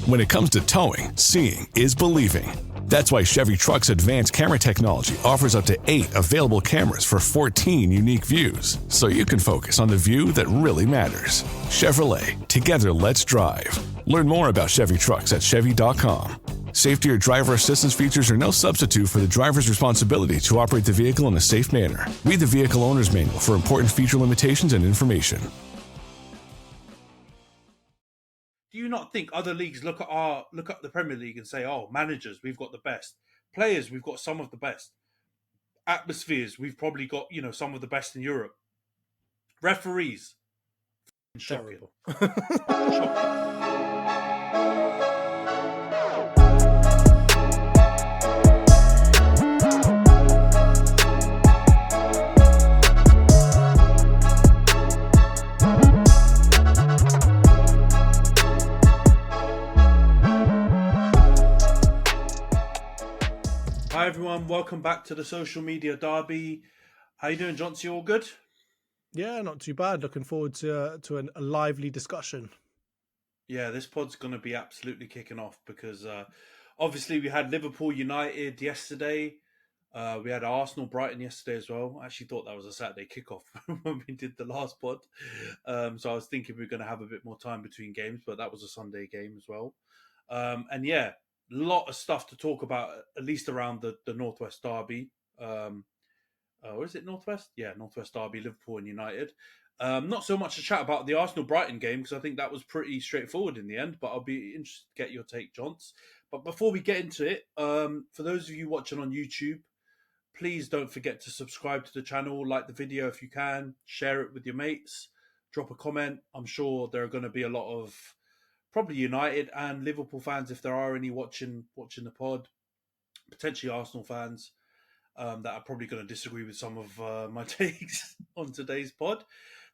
When it comes to towing, seeing is believing. That's why Chevy Truck's advanced camera technology offers up to 8 available cameras for 14 unique views, so you can focus on the view that really matters. Chevrolet, together let's drive. Learn more about Chevy Trucks at Chevy.com. Safety or driver assistance features are no substitute for the driver's responsibility to operate the vehicle in a safe manner. Read the vehicle owner's manual for important feature limitations and information. Do you not think other leagues look at the Premier League and say, "Oh, managers, we've got the best. Players, we've got some of the best. Atmospheres, we've probably got some of the best in Europe. Referees, shocking." Shocking. Hi everyone, welcome back to the Social Media Derby. How you doing, Jonty? All good? Yeah, not too bad. Looking forward to a lively discussion. Yeah, this pod's going to be absolutely kicking off because obviously we had Liverpool United yesterday. We had Arsenal Brighton yesterday as well. I actually thought that was a Saturday kickoff when we did the last pod. So I was thinking we were going to have a bit more time between games, but that was a Sunday game as well. And yeah, lot of stuff to talk about, at least around the Northwest Derby. Or is it Northwest? Yeah, Northwest Derby, Liverpool and United. Not so much to chat about the Arsenal-Brighton game, because I think that was pretty straightforward in the end, but I'll be interested to get your take, Johns. But before we get into it, for those of you watching on YouTube, please don't forget to subscribe to the channel, like the video if you can, share it with your mates, drop a comment. I'm sure there are going to be a lot of probably United and Liverpool fans, if there are any watching the pod, potentially Arsenal fans that are probably going to disagree with some of my takes on today's pod.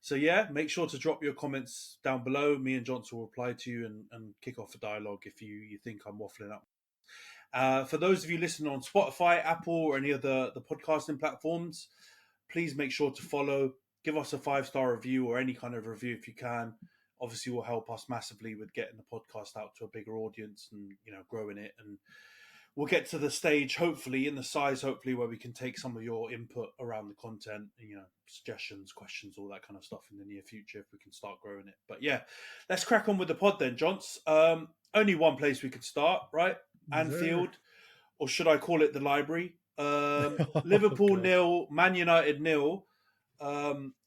So yeah, make sure to drop your comments down below. Me and Johnson will reply to you and kick off a dialogue if you think I'm waffling up. For those of you listening on Spotify, Apple, or any of the podcasting platforms, please make sure to follow, give us a 5-star review or any kind of review if you can. Obviously will help us massively with getting the podcast out to a bigger audience and, growing it. And we'll get to the stage, hopefully, in the size, hopefully, where we can take some of your input around the content, suggestions, questions, all that kind of stuff in the near future if we can start growing it. But yeah, let's crack on with the pod then, Johns. Only one place we could start, right? Anfield, or should I call it the library? Liverpool 0, Man United 0.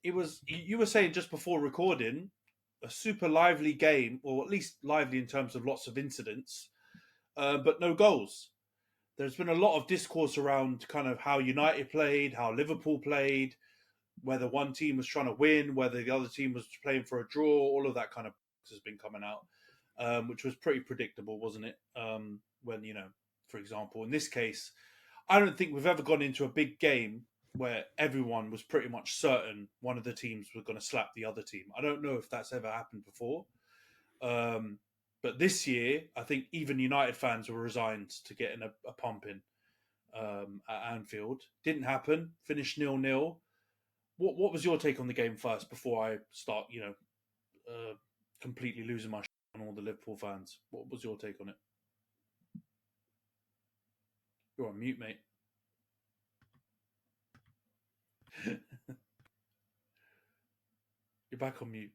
It was, you were saying just before recording, a super lively game, or at least lively in terms of lots of incidents, but no goals. There's been a lot of discourse around kind of how United played, how Liverpool played, whether one team was trying to win, whether the other team was playing for a draw. All of that kind of has been coming out, which was pretty predictable, wasn't it? When, for example, in this case, I don't think we've ever gone into a big game where everyone was pretty much certain one of the teams was going to slap the other team. I don't know if that's ever happened before. But this year, I think even United fans were resigned to getting a pump in at Anfield. Didn't happen. Finished 0-0. What was your take on the game first before I start, completely losing my shit on all the Liverpool fans? What was your take on it? You're on mute, mate. You're back on mute.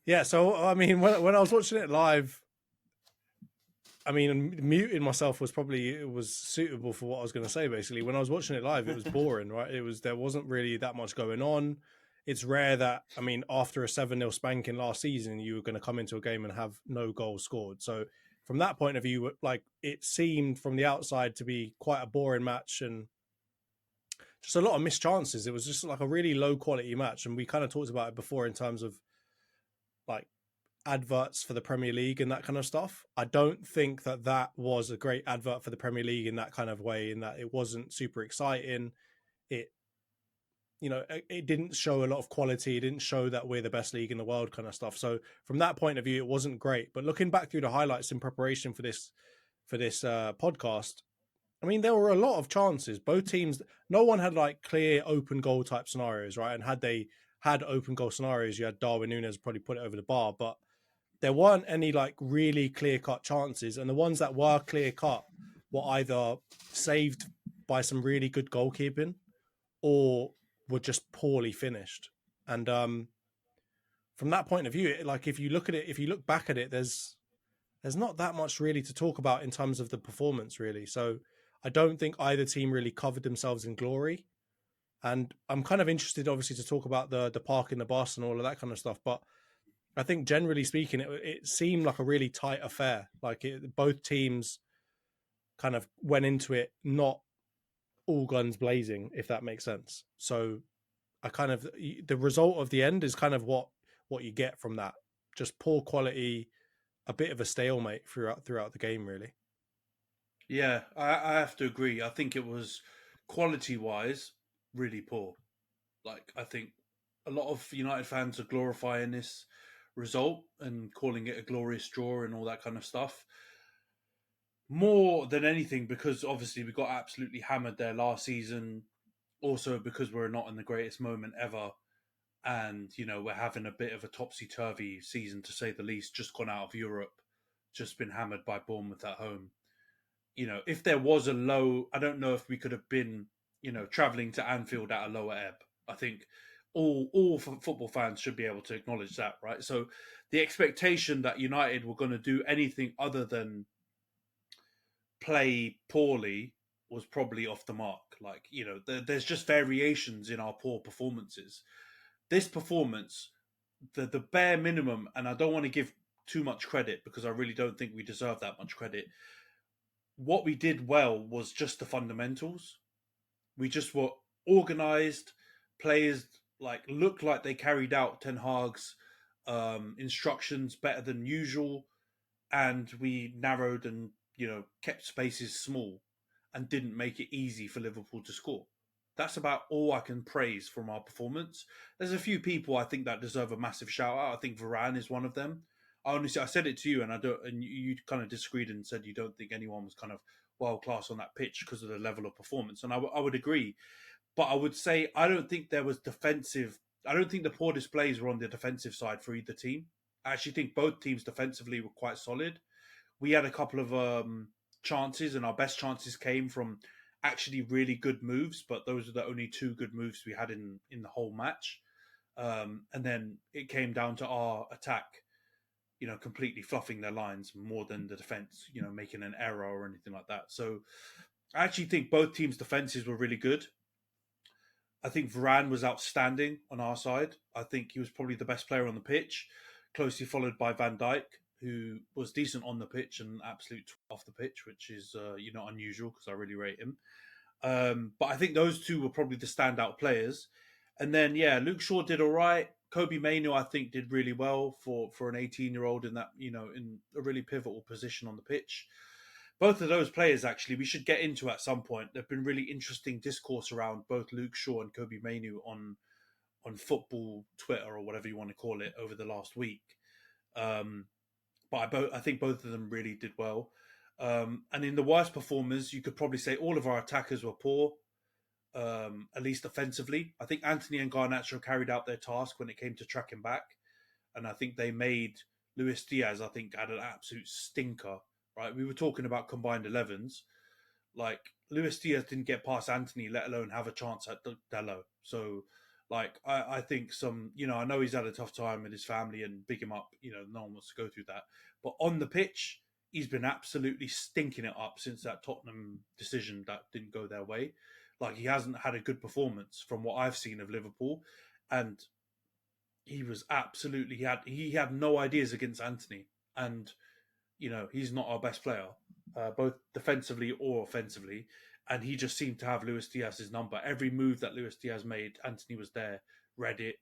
Yeah, so I mean, when I was watching it live, I mean, muting myself was suitable for what I was going to say. Basically, when I was watching it live, it was boring, right? There wasn't really that much going on. It's rare that, I mean, after a 7-0 spanking last season, you were going to come into a game and have no goals scored. So from that point of view, like, it seemed from the outside to be quite a boring match and just a lot of missed chances. It was just like a really low quality match. And we kind of talked about it before in terms of like adverts for the Premier League and that kind of stuff. I don't think that was a great advert for the Premier League in that kind of way, in that it wasn't super exciting. It didn't show a lot of quality. It didn't show that we're the best league in the world kind of stuff. So from that point of view, it wasn't great. But looking back through the highlights in preparation for this podcast, I mean, there were a lot of chances. Both teams, no one had like clear open goal type scenarios, right? And had they had open goal scenarios, you had Darwin Núñez probably put it over the bar. But there weren't any like really clear-cut chances, and the ones that were clear-cut were either saved by some really good goalkeeping or were just poorly finished. And from that point of view, like if you look back at it, there's not that much really to talk about in terms of the performance, really. So I don't think either team really covered themselves in glory. And I'm kind of interested, obviously, to talk about the park in the bus and all of that kind of stuff. But I think generally speaking, it seemed like a really tight affair. Like both teams kind of went into it not all guns blazing, if that makes sense. So I kind of, the result of the end is kind of what you get from that. Just poor quality, a bit of a stalemate throughout the game, really. Yeah, I have to agree. I think it was quality-wise really poor. Like, I think a lot of United fans are glorifying this result and calling it a glorious draw and all that kind of stuff. More than anything, because obviously we got absolutely hammered there last season. Also, because we're not in the greatest moment ever. And, we're having a bit of a topsy-turvy season, to say the least. Just gone out of Europe. Just been hammered by Bournemouth at home. If there was a low, I don't know if we could have been, travelling to Anfield at a lower ebb. I think all football fans should be able to acknowledge that, right? So the expectation that United were going to do anything other than play poorly was probably off the mark. Like, there's just variations in our poor performances. This performance, the bare minimum, and I don't want to give too much credit because I really don't think we deserve that much credit. What we did well was just the fundamentals. We just were organised. Players looked like they carried out Ten Hag's instructions better than usual, and we narrowed and kept spaces small and didn't make it easy for Liverpool to score. That's about all I can praise from our performance. There's a few people I think that deserve a massive shout out. I think Varane is one of them. I said it to you, and you kind of disagreed and said you don't think anyone was kind of world class on that pitch because of the level of performance, and I would agree. But I would say I don't think there was defensive. I don't think the poor displays were on the defensive side for either team. I actually think both teams defensively were quite solid. We had a couple of chances, and our best chances came from actually really good moves, but those are the only two good moves we had in the whole match. And then it came down to our attack, completely fluffing their lines more than the defense, making an error or anything like that. So I actually think both teams' defenses were really good. I think Varane was outstanding on our side. I think he was probably the best player on the pitch, closely followed by Van Dijk, who was decent on the pitch and absolute off the pitch, which is unusual because I really rate him. But I think those two were probably the standout players. And then, Luke Shaw did all right. Kobe Mainoo, I think, did really well for an 18-year-old in that, in a really pivotal position on the pitch. Both of those players, actually, we should get into at some point. There've been really interesting discourse around both Luke Shaw and Kobe Mainoo on football Twitter or whatever you want to call it over the last week. But I think both of them really did well. And in the worst performers, you could probably say all of our attackers were poor, at least offensively. I think Antony and Garnacho carried out their task when it came to tracking back. And I think they made Luis Diaz, I think, had an absolute stinker, right? We were talking about combined 11s. Like, Luis Diaz didn't get past Antony, let alone have a chance at Dalot. So, I think I know he's had a tough time with his family and big him up. No one wants to go through that. But on the pitch, he's been absolutely stinking it up since that Tottenham decision that didn't go their way. Like, he hasn't had a good performance from what I've seen of Liverpool. And he was absolutely, he had no ideas against Antony. And, he's not our best player, both defensively or offensively. And he just seemed to have Luis Diaz's number. Every move that Luis Diaz made, Antony was there, read it,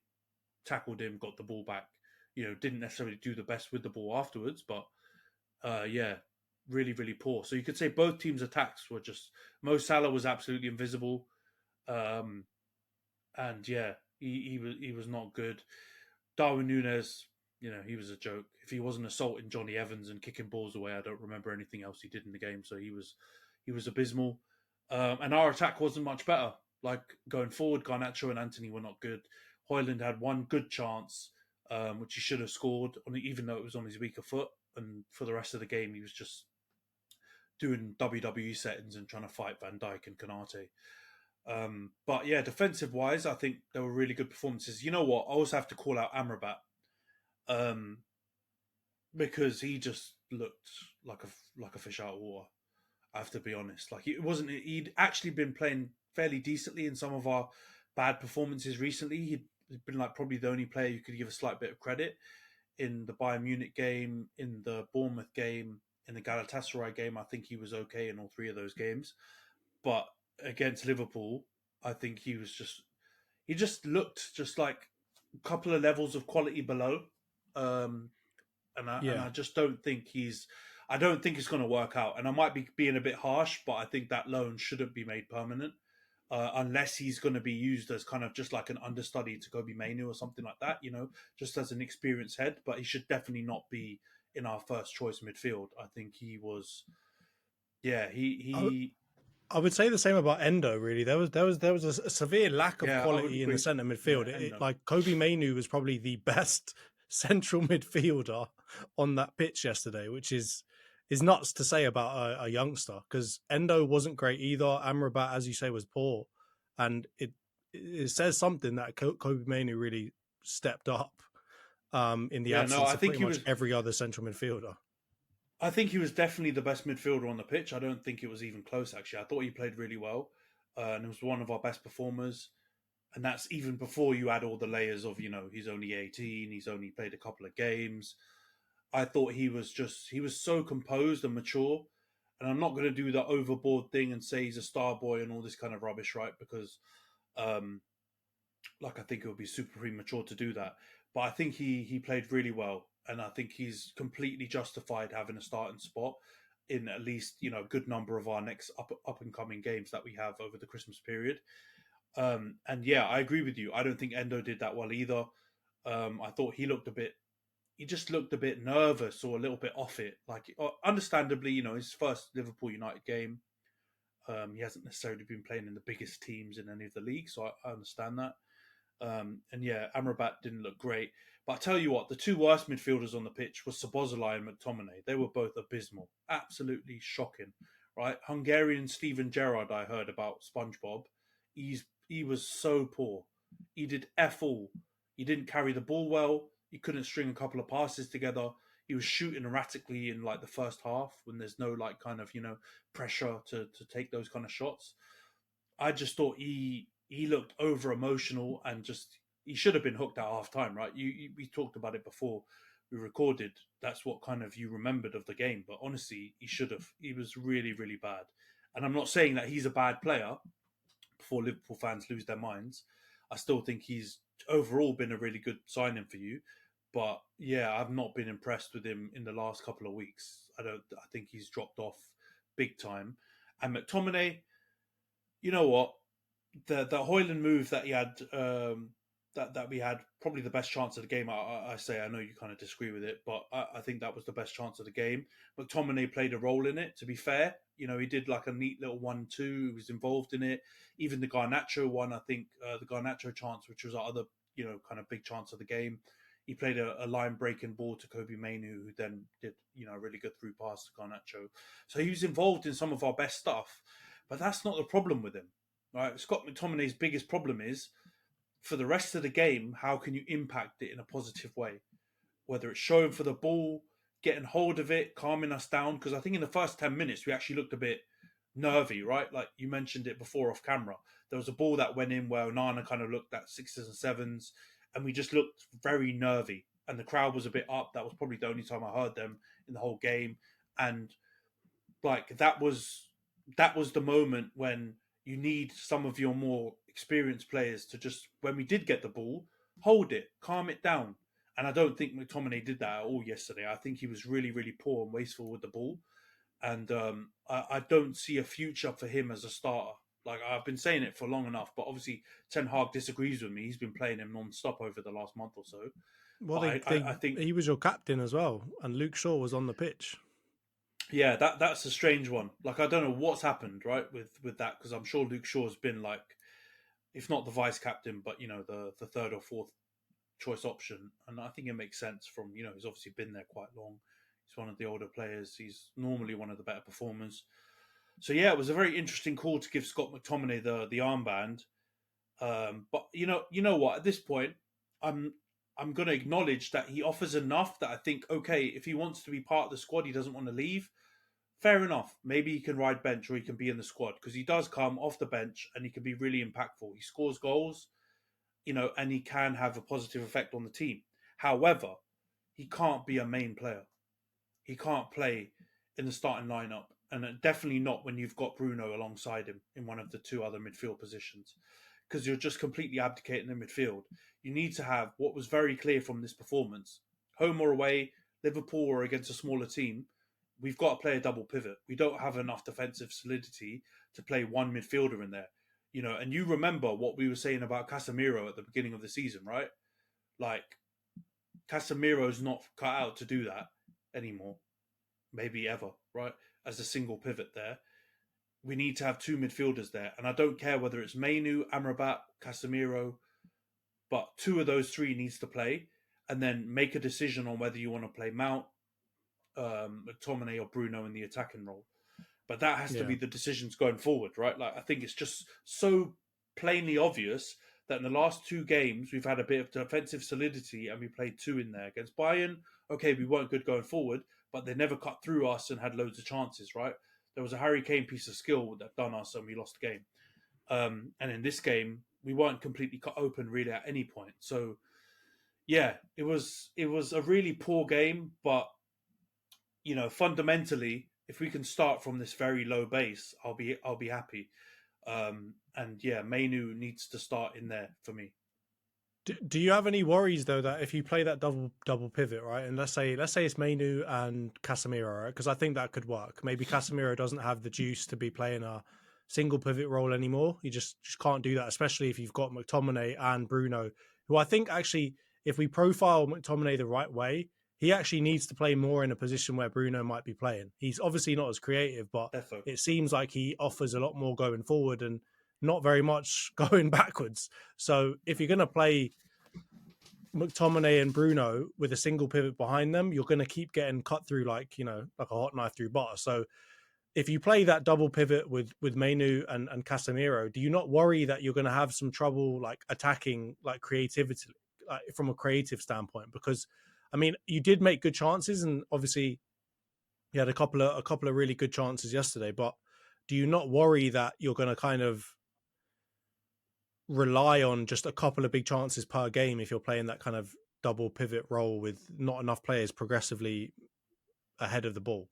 tackled him, got the ball back. Didn't necessarily do the best with the ball afterwards, but really, really poor. So you could say both teams' attacks were just... Mo Salah was absolutely invisible. He was not good. Darwin Núñez, he was a joke. If he wasn't assaulting Johnny Evans and kicking balls away, I don't remember anything else he did in the game. So he was abysmal. And our attack wasn't much better. Like, going forward, Garnacho and Antony were not good. Højlund had one good chance. which he should have scored, even though it was on his weaker foot. And for the rest of the game, he was just doing WWE settings and trying to fight Van Dijk and Konate. But yeah, defensive wise, I think there were really good performances. You know what? I also have to call out Amrabat, because he just looked like a fish out of water. I have to be honest. Like, it wasn't. He'd actually been playing fairly decently in some of our bad performances recently. He'd been like probably the only player you could give a slight bit of credit in the Bayern Munich game, in the Bournemouth game, in the Galatasaray game. I think he was okay in all three of those games. But against Liverpool, I think he just looked just like a couple of levels of quality below. And I just don't think I don't think it's going to work out. And I might be being a bit harsh, but I think that loan shouldn't be made permanent, unless he's going to be used as kind of just like an understudy to Kobe Mainu or something like that, just as an experienced head. But he should definitely not be in our first choice midfield. I think he was, I would say the same about Endo. Really, there was a severe lack of quality in the centre midfield. Like Kobe Mainu was probably the best central midfielder on that pitch yesterday, which is nuts to say about a youngster, because Endo wasn't great either. Amrabat, as you say, was poor, and it says something that Kobe Mainu really stepped up in the absence of pretty much every other central midfielder. I think he was definitely the best midfielder on the pitch. I don't think it was even close, actually. I thought he played really well, and it was one of our best performers. And that's even before you add all the layers of, he's only 18, he's only played a couple of games. I thought he was so composed and mature. And I'm not going to do the overboard thing and say he's a star boy and all this kind of rubbish, right? Because, I think it would be super premature to do that. But I think he played really well. And I think he's completely justified having a starting spot in at least, a good number of our next up and coming games that we have over the Christmas period. And yeah, I agree with you. I don't think Endo did that well either. I thought he just looked a bit nervous or a little bit off it. Like, understandably, his first Liverpool United game. He hasn't necessarily been playing in the biggest teams in any of the leagues, so I understand that. And yeah, Amrabat didn't look great. But I tell you what, the two worst midfielders on the pitch were Szoboszlai and McTominay. They were both abysmal. Absolutely shocking, right? Hungarian Steven Gerrard, I heard about SpongeBob. He was so poor. He did F all. He didn't carry the ball well. He couldn't string a couple of passes together. He was shooting erratically in like the first half when there's no like kind of, pressure to take those kind of shots. I just thought he looked over emotional and he should have been hooked at half time, right? We talked about it before we recorded. That's what kind of you remembered of the game. But honestly, he should have. He was really, really bad. And I'm not saying that he's a bad player before Liverpool fans lose their minds. I still think he's overall been a really good signing for you. But yeah, I've not been impressed with him in the last couple of weeks. I think he's dropped off big time. And McTominay, you know what? The Højlund move that he had, that we had probably the best chance of the game. I say, I know you kind of disagree with it, but I think that was the best chance of the game. McTominay played a role in it, to be fair. He did like a neat little 1-2. He was involved in it. Even the Garnacho one, I think, the Garnacho chance, which was our other, kind of big chance of the game. He played a line-breaking ball to Kobe Mainu, who then did, a really good through pass to Garnacho. So he was involved in some of our best stuff. But that's not the problem with him. Right? Scott McTominay's biggest problem is, for the rest of the game, how can you impact it in a positive way? Whether it's showing for the ball, getting hold of it, calming us down. Because I think in the first 10 minutes, we actually looked a bit nervy, right? Like you mentioned it before off camera. There was a ball that went in where Onana kind of looked at 6s and 7s. And we just looked very nervy. And the crowd was a bit up. That was probably the only time I heard them in the whole game. And like that was the moment when you need some of your more experienced players to just, when we did get the ball, hold it, calm it down. And I don't think McTominay did that at all yesterday. I think he was really, really poor and wasteful with the ball. And I don't see a future for him as a starter. Like, I've been saying it for long enough, but obviously Ten Hag disagrees with me. He's been playing him non-stop over the last month or so. Well, I think he was your captain as well, and Luke Shaw was on the pitch. Yeah, that's a strange one. Like, I don't know what's happened, right, with that, because I'm sure Luke Shaw's been like, if not the vice captain, but the third or fourth choice option, and I think it makes sense from, he's obviously been there quite long. He's one of the older players. He's normally one of the better performers. So yeah, it was a very interesting call to give Scott McTominay the armband. But you know what? At this point, I'm going to acknowledge that he offers enough that I think, okay, if he wants to be part of the squad, he doesn't want to leave. Fair enough. Maybe he can ride bench or he can be in the squad, because he does come off the bench and he can be really impactful. He scores goals, and he can have a positive effect on the team. However, he can't be a main player. He can't play in the starting lineup, and definitely not when you've got Bruno alongside him in one of the two other midfield positions, because you're just completely abdicating the midfield. You need to have what was very clear from this performance: home or away, Liverpool or against a smaller team, we've got to play a double pivot. We don't have enough defensive solidity to play one midfielder in there. And you remember what we were saying about Casemiro at the beginning of the season, right? Like, Casemiro's not cut out to do that anymore. Maybe ever, right? As a single pivot there. We need to have two midfielders there. And I don't care whether it's Mainu, Amrabat, Casemiro, but two of those three needs to play, and then make a decision on whether you want to play Mount, McTominay or Bruno in the attacking role. But that has to be the decisions going forward, right? Like, I think it's just so plainly obvious that in the last two games, we've had a bit of defensive solidity and we played two in there. Against Bayern, okay, we weren't good going forward, but they never cut through us and had loads of chances, right? There was a Harry Kane piece of skill that done us and we lost the game. And in this game, we weren't completely cut open really at any point. So, yeah, it was a really poor game, but, fundamentally, if we can start from this very low base, I'll be happy. And yeah, Mainu needs to start in there for me. Do you have any worries though that if you play that double pivot, right, and let's say it's Mainu and Casemiro, right? Because I think that could work. Maybe Casemiro doesn't have the juice to be playing a single pivot role anymore. You just can't do that, especially if you've got McTominay and Bruno, who I think actually, if we profile McTominay the right way, he actually needs to play more in a position where Bruno might be playing. He's obviously not as creative, but it seems like he offers a lot more going forward and not very much going backwards. So if you're going to play McTominay and Bruno with a single pivot behind them, you're going to keep getting cut through like a hot knife through butter. So if you play that double pivot with Mainu and Casemiro, do you not worry that you're going to have some trouble like attacking, like creativity, like from a creative standpoint? Because I mean, you did make good chances, and obviously you had a couple of really good chances yesterday. But do you not worry that you're going to kind of rely on just a couple of big chances per game if you're playing that kind of double pivot role with not enough players progressively ahead of the ball?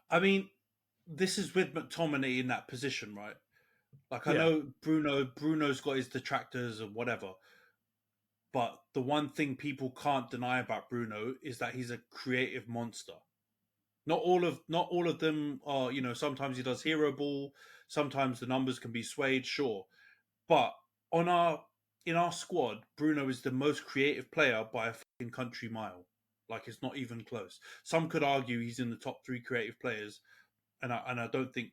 I mean, this is with McTominay in that position, right? Like, I know Bruno's got his detractors or whatever. But the one thing people can't deny about Bruno is that he's a creative monster. Not all of them are, sometimes he does hero ball, sometimes the numbers can be swayed, sure. But in our squad, Bruno is the most creative player by a fucking country mile. Like, it's not even close. Some could argue he's in the top 3 creative players, and I don't think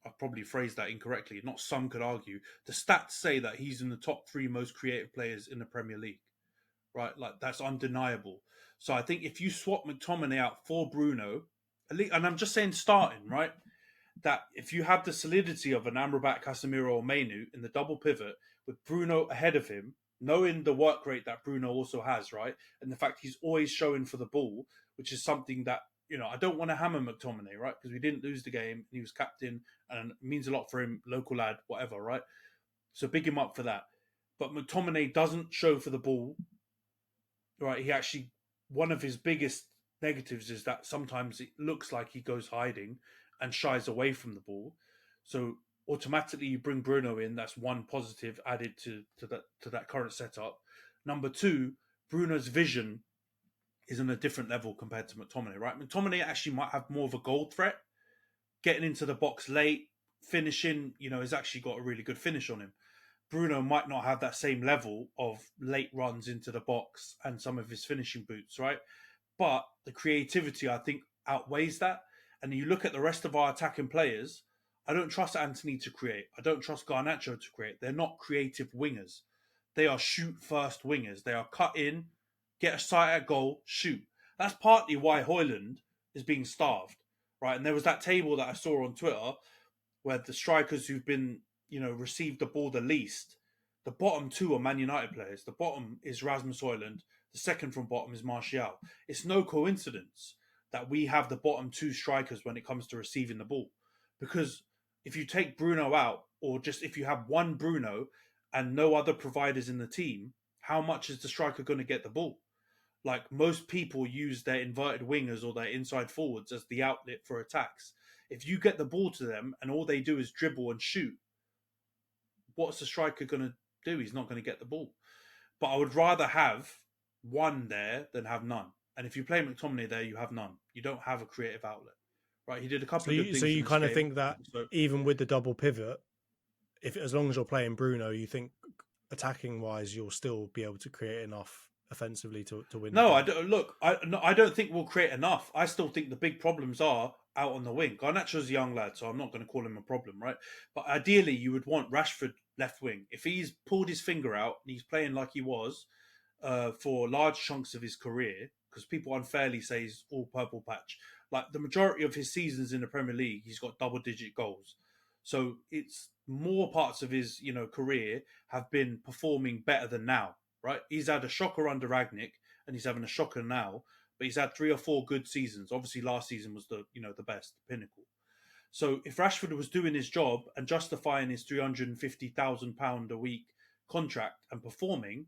I've probably phrased that incorrectly. Not some could argue. The stats say that he's in the top 3 most creative players in the Premier League, right? Like, that's undeniable. So I think if you swap McTominay out for Bruno, and I'm just saying starting, right? That if you have the solidity of an Amrabat, Casemiro or Mainu in the double pivot with Bruno ahead of him, knowing the work rate that Bruno also has, right? And the fact he's always showing for the ball, which is something that, I don't want to hammer McTominay, right? Because we didn't lose the game and he was captain and it means a lot for him, local lad, whatever, right? So big him up for that. But McTominay doesn't show for the ball, right? He actually, one of his biggest negatives is that sometimes it looks like he goes hiding and shies away from the ball. So automatically you bring Bruno in. That's one positive added to that current setup. Number 2, Bruno's vision is on a different level compared to McTominay, right? McTominay actually might have more of a goal threat, getting into the box late, finishing, he's actually got a really good finish on him. Bruno might not have that same level of late runs into the box and some of his finishing boots, right? But the creativity, I think, outweighs that. And you look at the rest of our attacking players, I don't trust Antony to create. I don't trust Garnacho to create. They're not creative wingers. they are shoot-first wingers. They are cut in, get a sight at goal, shoot. That's partly why Højlund is being starved, right? And there was that table that I saw on Twitter where the strikers who've been, received the ball the least, the bottom two are Man United players. The bottom is Rasmus Højlund. The second from bottom is Martial. It's no coincidence that we have the bottom two strikers when it comes to receiving the ball. Because if you take Bruno out, or just if you have one Bruno and no other providers in the team, how much is the striker going to get the ball? Like, most people use their inverted wingers or their inside forwards as the outlet for attacks. If you get the ball to them and all they do is dribble and shoot, what's the striker going to do? He's not going to get the ball. But I would rather have one there than have none. And if you play McTominay there, you have none. You don't have a creative outlet, right? He did a couple of good things. So you kind of think that even with the double pivot, as long as you're playing Bruno, you think attacking wise, you'll still be able to create enough offensively to win. No, I don't. Look, I don't think we'll create enough. I still think the big problems are out on the wing. Garnacho's a young lad, so I'm not going to call him a problem, right? But ideally, you would want Rashford left wing. If he's pulled his finger out and he's playing like he was for large chunks of his career, because people unfairly say he's all purple patch. Like, the majority of his seasons in the Premier League, he's got double-digit goals. So it's more parts of his, career have been performing better than now, right? He's had a shocker under Ragnick, and he's having a shocker now. But he's had 3 or 4 good seasons. Obviously, last season was the best, the pinnacle. So if Rashford was doing his job and justifying his £350,000 a week contract and performing,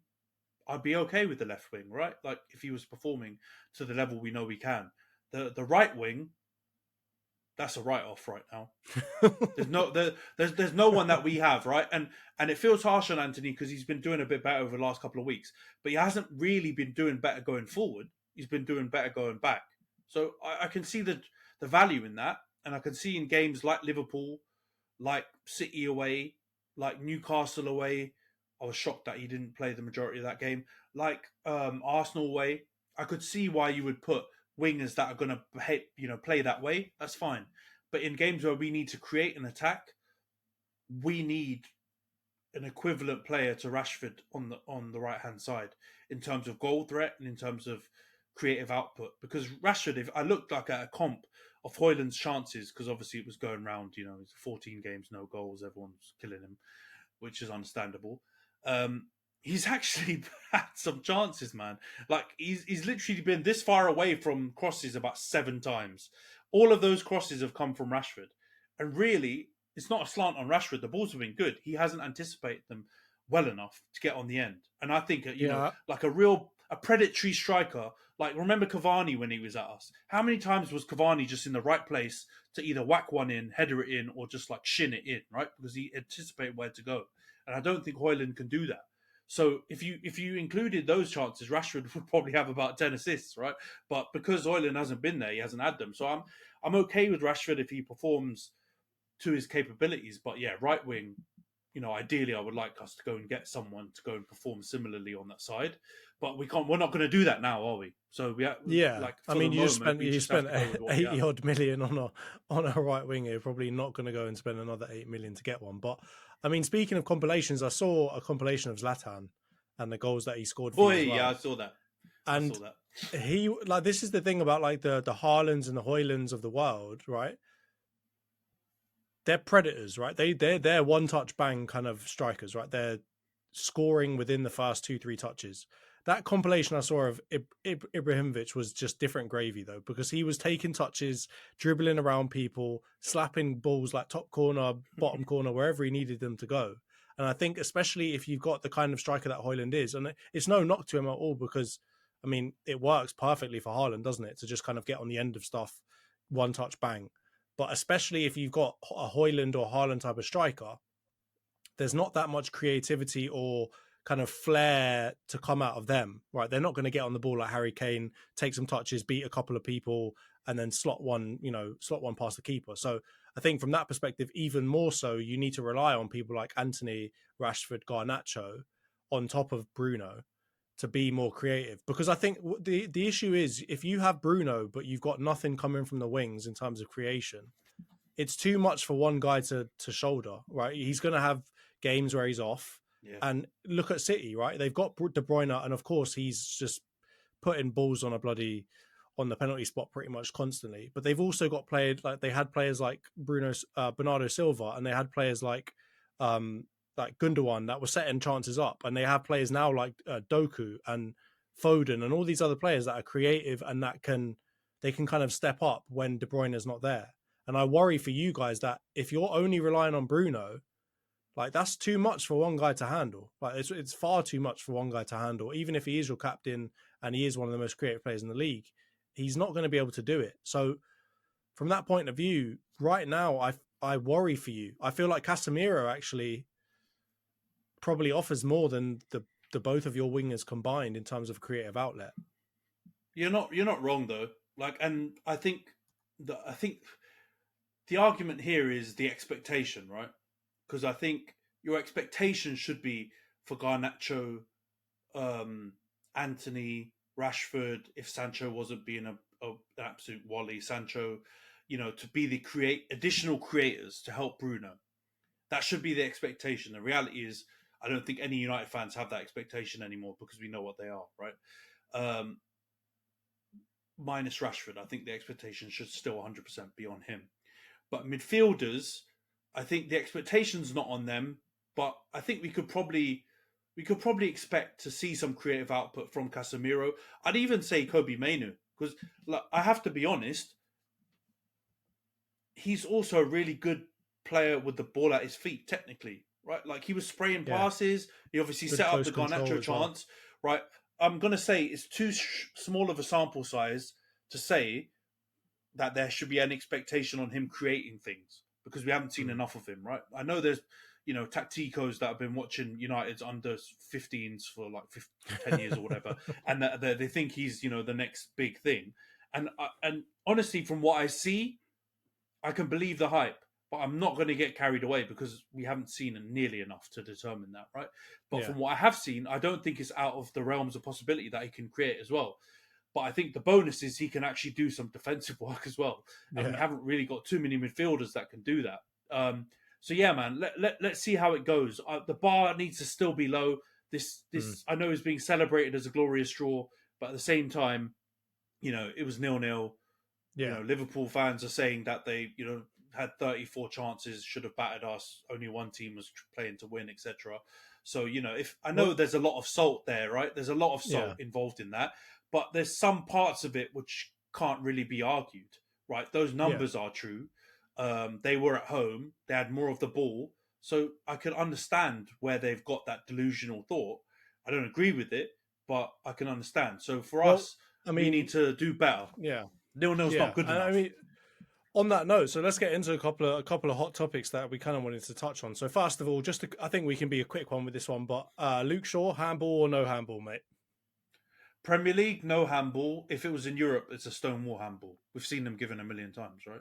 I'd be okay with the left wing, right? Like, if he was performing to the level we know we can. The right wing, that's a write-off right now. There's no one that we have, right? And it feels harsh on Antony because he's been doing a bit better over the last couple of weeks, but he hasn't really been doing better going forward. He's been doing better going back. So I can see the value in that, and I can see in games like Liverpool, like City away, like Newcastle away. I was shocked that he didn't play the majority of that game. Like Arsenal away, I could see why you would put wingers that are going to play that way. That's fine. But in games where we need to create an attack, we need an equivalent player to Rashford on the right hand side in terms of goal threat and in terms of creative output. Because Rashford, if I looked like at a comp of Højlund's chances, because obviously it was going round, it's 14 games, no goals, everyone's killing him, which is understandable. He's actually had some chances, man. Like, he's literally been this far away from crosses about 7 times. All of those crosses have come from Rashford. And really, it's not a slant on Rashford. The balls have been good. He hasn't anticipated them well enough to get on the end. And I think, like a predatory striker, like, remember Cavani when he was at us? How many times was Cavani just in the right place to either whack one in, header it in, or just like shin it in, right? Because he anticipated where to go. And I don't think Højlund can do that. So if you included those chances, Rashford would probably have about 10 assists, right? But because Højlund hasn't been there, he hasn't had them. So I'm okay with Rashford if he performs to his capabilities. But yeah, right wing, ideally I would like us to go and get someone to go and perform similarly on that side. But we can't. We're not going to do that now, are we? So you spent 80 odd million on a right winger. You're probably not going to go and spend another 8 million to get one. But I mean, speaking of compilations, I saw a compilation of Zlatan and the goals that he scored for you as well. Yeah, I saw that. And he, like, this is the thing about like the Haalands and the Højlunds of the world, right? They're predators, right? They're one touch bang kind of strikers, right? They're scoring within the first 2-3 touches. That compilation I saw of Ibrahimovic was just different gravy, though, because he was taking touches, dribbling around people, slapping balls like top corner, bottom corner, wherever he needed them to go. And I think especially if you've got the kind of striker that Højlund is, and it's no knock to him at all, because, I mean, it works perfectly for Haaland, doesn't it? To just kind of get on the end of stuff, one touch bang. But especially if you've got a Højlund or Haaland type of striker, there's not that much creativity or kind of flair to come out of them, right? They're not going to get on the ball like Harry Kane, take some touches, beat a couple of people, and then slot one past the keeper. So I think from that perspective, even more so, you need to rely on people like Antony, Rashford, Garnacho, on top of Bruno, to be more creative. Because I think the issue is, if you have Bruno, but you've got nothing coming from the wings in terms of creation, it's too much for one guy to shoulder, right? He's going to have games where he's off. Yeah. And look at City, right? They've got De Bruyne, and of course he's just putting balls on the penalty spot pretty much constantly. But they've also got they had players like Bernardo Silva, and they had players like Gundogan that were setting chances up, and they have players now like Doku and Foden and all these other players that are creative and they can kind of step up when De Bruyne is not there. And I worry for you guys that if you're only relying on Bruno, like that's too much for one guy to handle. Like it's far too much for one guy to handle. Even if he is your captain and he is one of the most creative players in the league, he's not going to be able to do it. So from that point of view, right now, I worry for you. I feel like Casemiro actually probably offers more than the both of your wingers combined in terms of creative outlet. You're not wrong though. Like, and I think the argument here is the expectation, right? Because I think your expectation should be for Garnacho, Antony, Rashford, if Sancho wasn't being an absolute wally, Sancho, to be the additional creators to help Bruno. That should be the expectation. The reality is, I don't think any United fans have that expectation anymore because we know what they are, right? Minus Rashford, I think the expectation should still 100% be on him. But midfielders, I think the expectation's not on them, but I think we could probably expect to see some creative output from Casemiro. I'd even say Kobe Mainoo, because I have to be honest, he's also a really good player with the ball at his feet, technically, right? Like he was spraying passes. He obviously good set up the close control Garnacho as well. chance, right? I'm going to say it's too small of a sample size to say that there should be an expectation on him creating things because we haven't seen enough of him, right? I know there's, tacticos that have been watching United's under 15s for like 10 years or whatever, and that they think he's, the next big thing. And honestly, from what I see, I can believe the hype, but I'm not going to get carried away because we haven't seen nearly enough to determine that, right? But from what I have seen, I don't think it's out of the realms of possibility that he can create as well. But I think the bonus is he can actually do some defensive work as well. And we haven't really got too many midfielders that can do that. So yeah, man, let's see how it goes. The bar needs to still be low. This I know is being celebrated as a glorious draw, but at the same time, it was 0-0. Yeah. Liverpool fans are saying that they, had 34 chances, should have battered us. Only one team was playing to win, etc. So, if I know there's a lot of salt there, right? There's a lot of salt involved in that. But there's some parts of it which can't really be argued, right? Those numbers are true. They were at home. They had more of the ball. So I can understand where they've got that delusional thought. I don't agree with it, but I can understand. So for us, we need to do better. Yeah. 0-0's not good enough. I mean, on that note, so let's get into a couple of hot topics that we kind of wanted to touch on. So first of all, I think we can be a quick one with this one, but Luke Shaw, handball or no handball, mate? Premier League, no handball. If it was in Europe, it's a stonewall handball. We've seen them given a million times, right?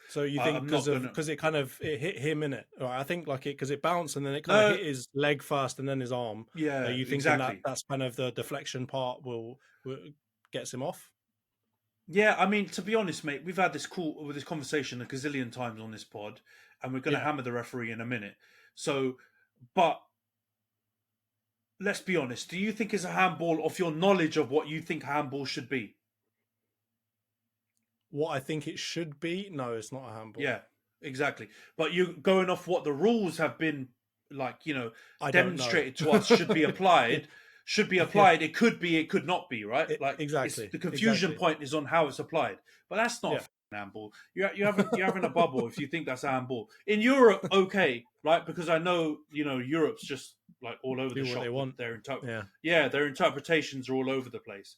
So you think because it hit him in it? Right, I think because it bounced and then it kind of hit his leg first and then his arm. Yeah, you think that's kind of the deflection part will gets him off? Yeah, I mean, to be honest, mate, we've had this conversation a gazillion times on this pod, and we're going to hammer the referee in a minute. So, but let's be honest. Do you think it's a handball of your knowledge of what you think handball should be? What I think it should be? No, it's not a handball. Yeah, exactly. But you're going off what the rules have been, demonstrated to us should be applied. Should be applied. It could be. It could not be. Right. Exactly. The confusion point is on how it's applied. But that's not a handball. You're having a bubble if you think that's a handball. In Europe, okay, right? Because I know Europe's just like all over the shop. What they want. Their interpretations are all over the place.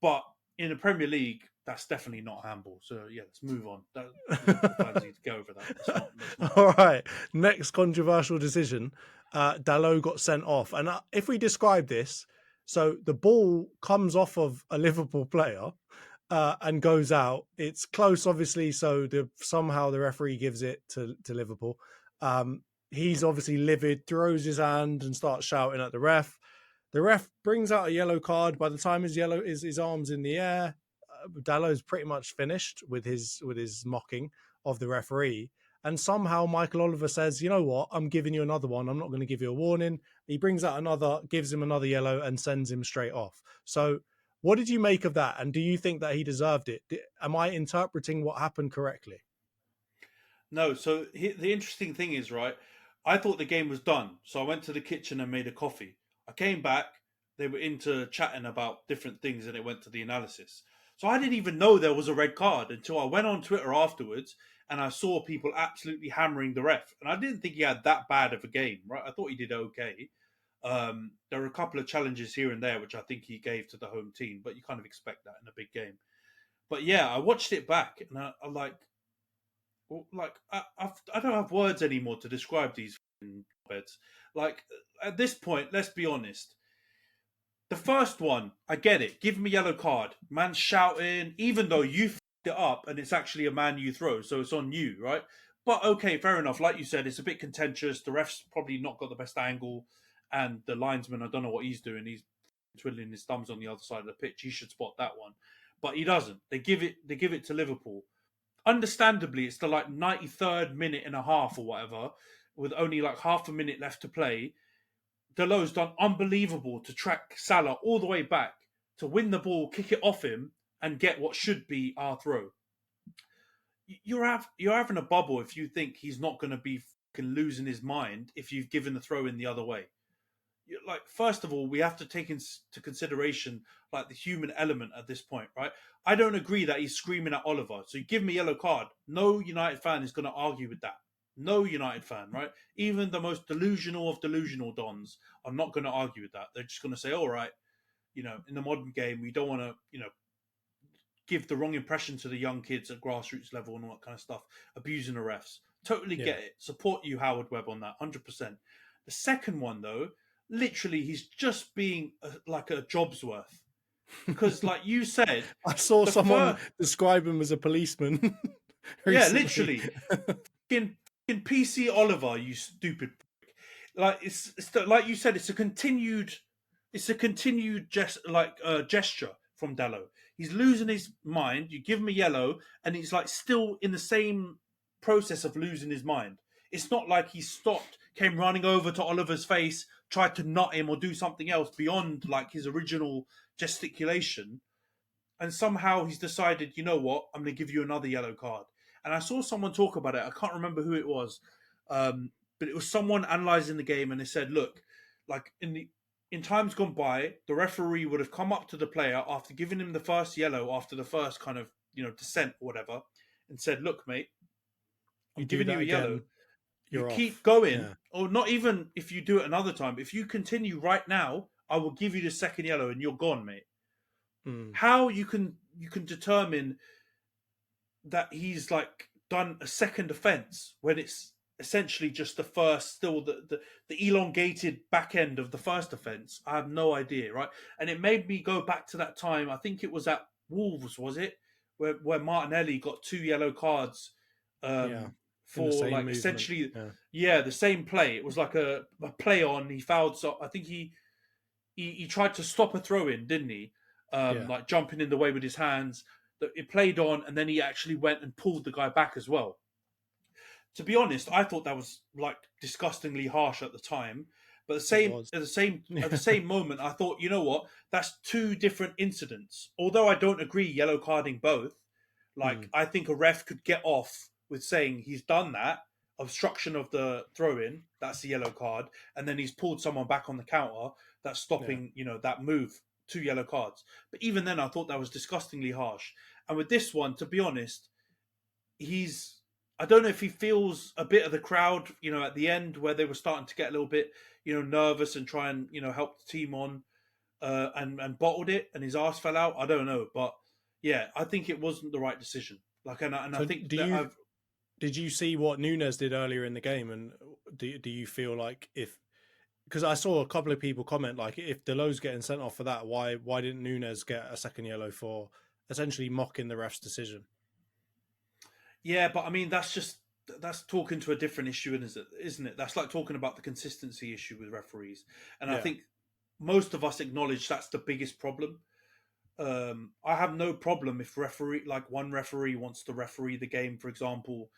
But in the Premier League, that's definitely not handball. So yeah, let's move on. Fans need to go over that. That's not all right. Next controversial decision. Dalot got sent off. And if we describe this, so the ball comes off of a Liverpool player and goes out. It's close, obviously, so somehow the referee gives it to Liverpool. He's obviously livid, throws his hand and starts shouting at the ref. The ref brings out a yellow card. By the time his arm's in the air, Dalot's pretty much finished with his mocking of the referee. And somehow Michael Oliver says, you know what, I'm giving you another one. I'm not going to give you a warning. He brings out another, gives him another yellow, and sends him straight off. So, what did you make of that? And do you think that he deserved it? Am I interpreting what happened correctly? No, so the interesting thing is, right, I thought the game was done. So I went to the kitchen and made a coffee. I came back, they were into chatting about different things and it went to the analysis. So I didn't even know there was a red card until I went on Twitter afterwards and I saw people absolutely hammering the ref. And I didn't think he had that bad of a game, right? I thought he did okay. There were a couple of challenges here and there, which I think he gave to the home team, but you kind of expect that in a big game. But yeah, I watched it back and I I don't have words anymore to describe these beds. Like at this point, let's be honest. The first one, I get it. Give him a yellow card. Man's shouting, even though you f***ed it up and it's actually a Man U throw, so it's on you, right? But okay, fair enough. Like you said, it's a bit contentious. The ref's probably not got the best angle, and the linesman, I don't know what he's doing. He's twiddling his thumbs on the other side of the pitch. He should spot that one, but he doesn't. They give it to Liverpool. Understandably, it's the like 93rd minute and a half or whatever, with only like half a minute left to play. Dalot's done unbelievable to track Salah all the way back to win the ball, kick it off him, and get what should be our throw. You're having a bubble if you think he's not going to be fucking losing his mind if you've given the throw in the other way. Like, first of all, we have to take into consideration like the human element at this point, right? I don't agree that he's screaming at Oliver. So you give him a yellow card. No United fan is going to argue with that. No United fan, right? Even the most delusional of delusional dons are not going to argue with that. They're just going to say, all right, in the modern game, we don't want to, give the wrong impression to the young kids at grassroots level and all that kind of stuff, abusing the refs. Totally get it. Support you, Howard Webb, on that, 100%. The second one, though, literally, he's just being like a job's worth. Because, like you said, I saw someone describe him as a policeman. Yeah, literally. In PC Oliver, you stupid prick. Like it's like you said, it's a continued gesture from Dalot. He's losing his mind. You give him a yellow, and he's like still in the same process of losing his mind. It's not like he stopped, came running over to Oliver's face, tried to knot him or do something else beyond like his original gesticulation. And somehow he's decided, you know what, I'm going to give you another yellow card. And I saw someone talk about it. I can't remember who it was, but it was someone analysing the game, and they said, look, like in times gone by, the referee would have come up to the player after giving him the first yellow, after the first kind of descent or whatever, and said, look, mate, I'm giving you a yellow. You keep going, or not even if you do it another time. If you continue right now, I will give you the second yellow, and you're gone, mate. How you can determine that he's like done a second offence when it's essentially just the first, still the elongated back end of the first offence? I have no idea, right? And it made me go back to that time. I think it was at Wolves, was it, where Martinelli got 2 yellow cards for like movement. Essentially, the same play. It was like a play on. He fouled. So I think he tried to stop a throw in, didn't he? Like jumping in the way with his hands. That it played on, and then he actually went and pulled the guy back as well. To be honest, I thought that was like disgustingly harsh at the time. But at the same moment, I thought, you know what? That's 2 different incidents. Although I don't agree yellow carding both. Like I think a ref could get off with saying he's done that obstruction of the throw-in. That's the yellow card, and then he's pulled someone back on the counter. That's stopping, that move. 2 yellow cards. But even then, I thought that was disgustingly harsh. And with this one, to be honest, I don't know if he feels a bit of the crowd, at the end where they were starting to get a little bit, nervous and try and, help the team on and bottled it and his arse fell out. I don't know. But yeah, I think it wasn't the right decision. Like, and I think did you see what Nunes did earlier in the game? And do you feel like because I saw a couple of people comment, like, if Dalot's getting sent off for that, why didn't Nunes get a second yellow for essentially mocking the ref's decision? Yeah, but I mean, that's talking to a different issue, isn't it? That's like talking about the consistency issue with referees. And I think most of us acknowledge that's the biggest problem. I have no problem if one referee wants to referee the game, for example,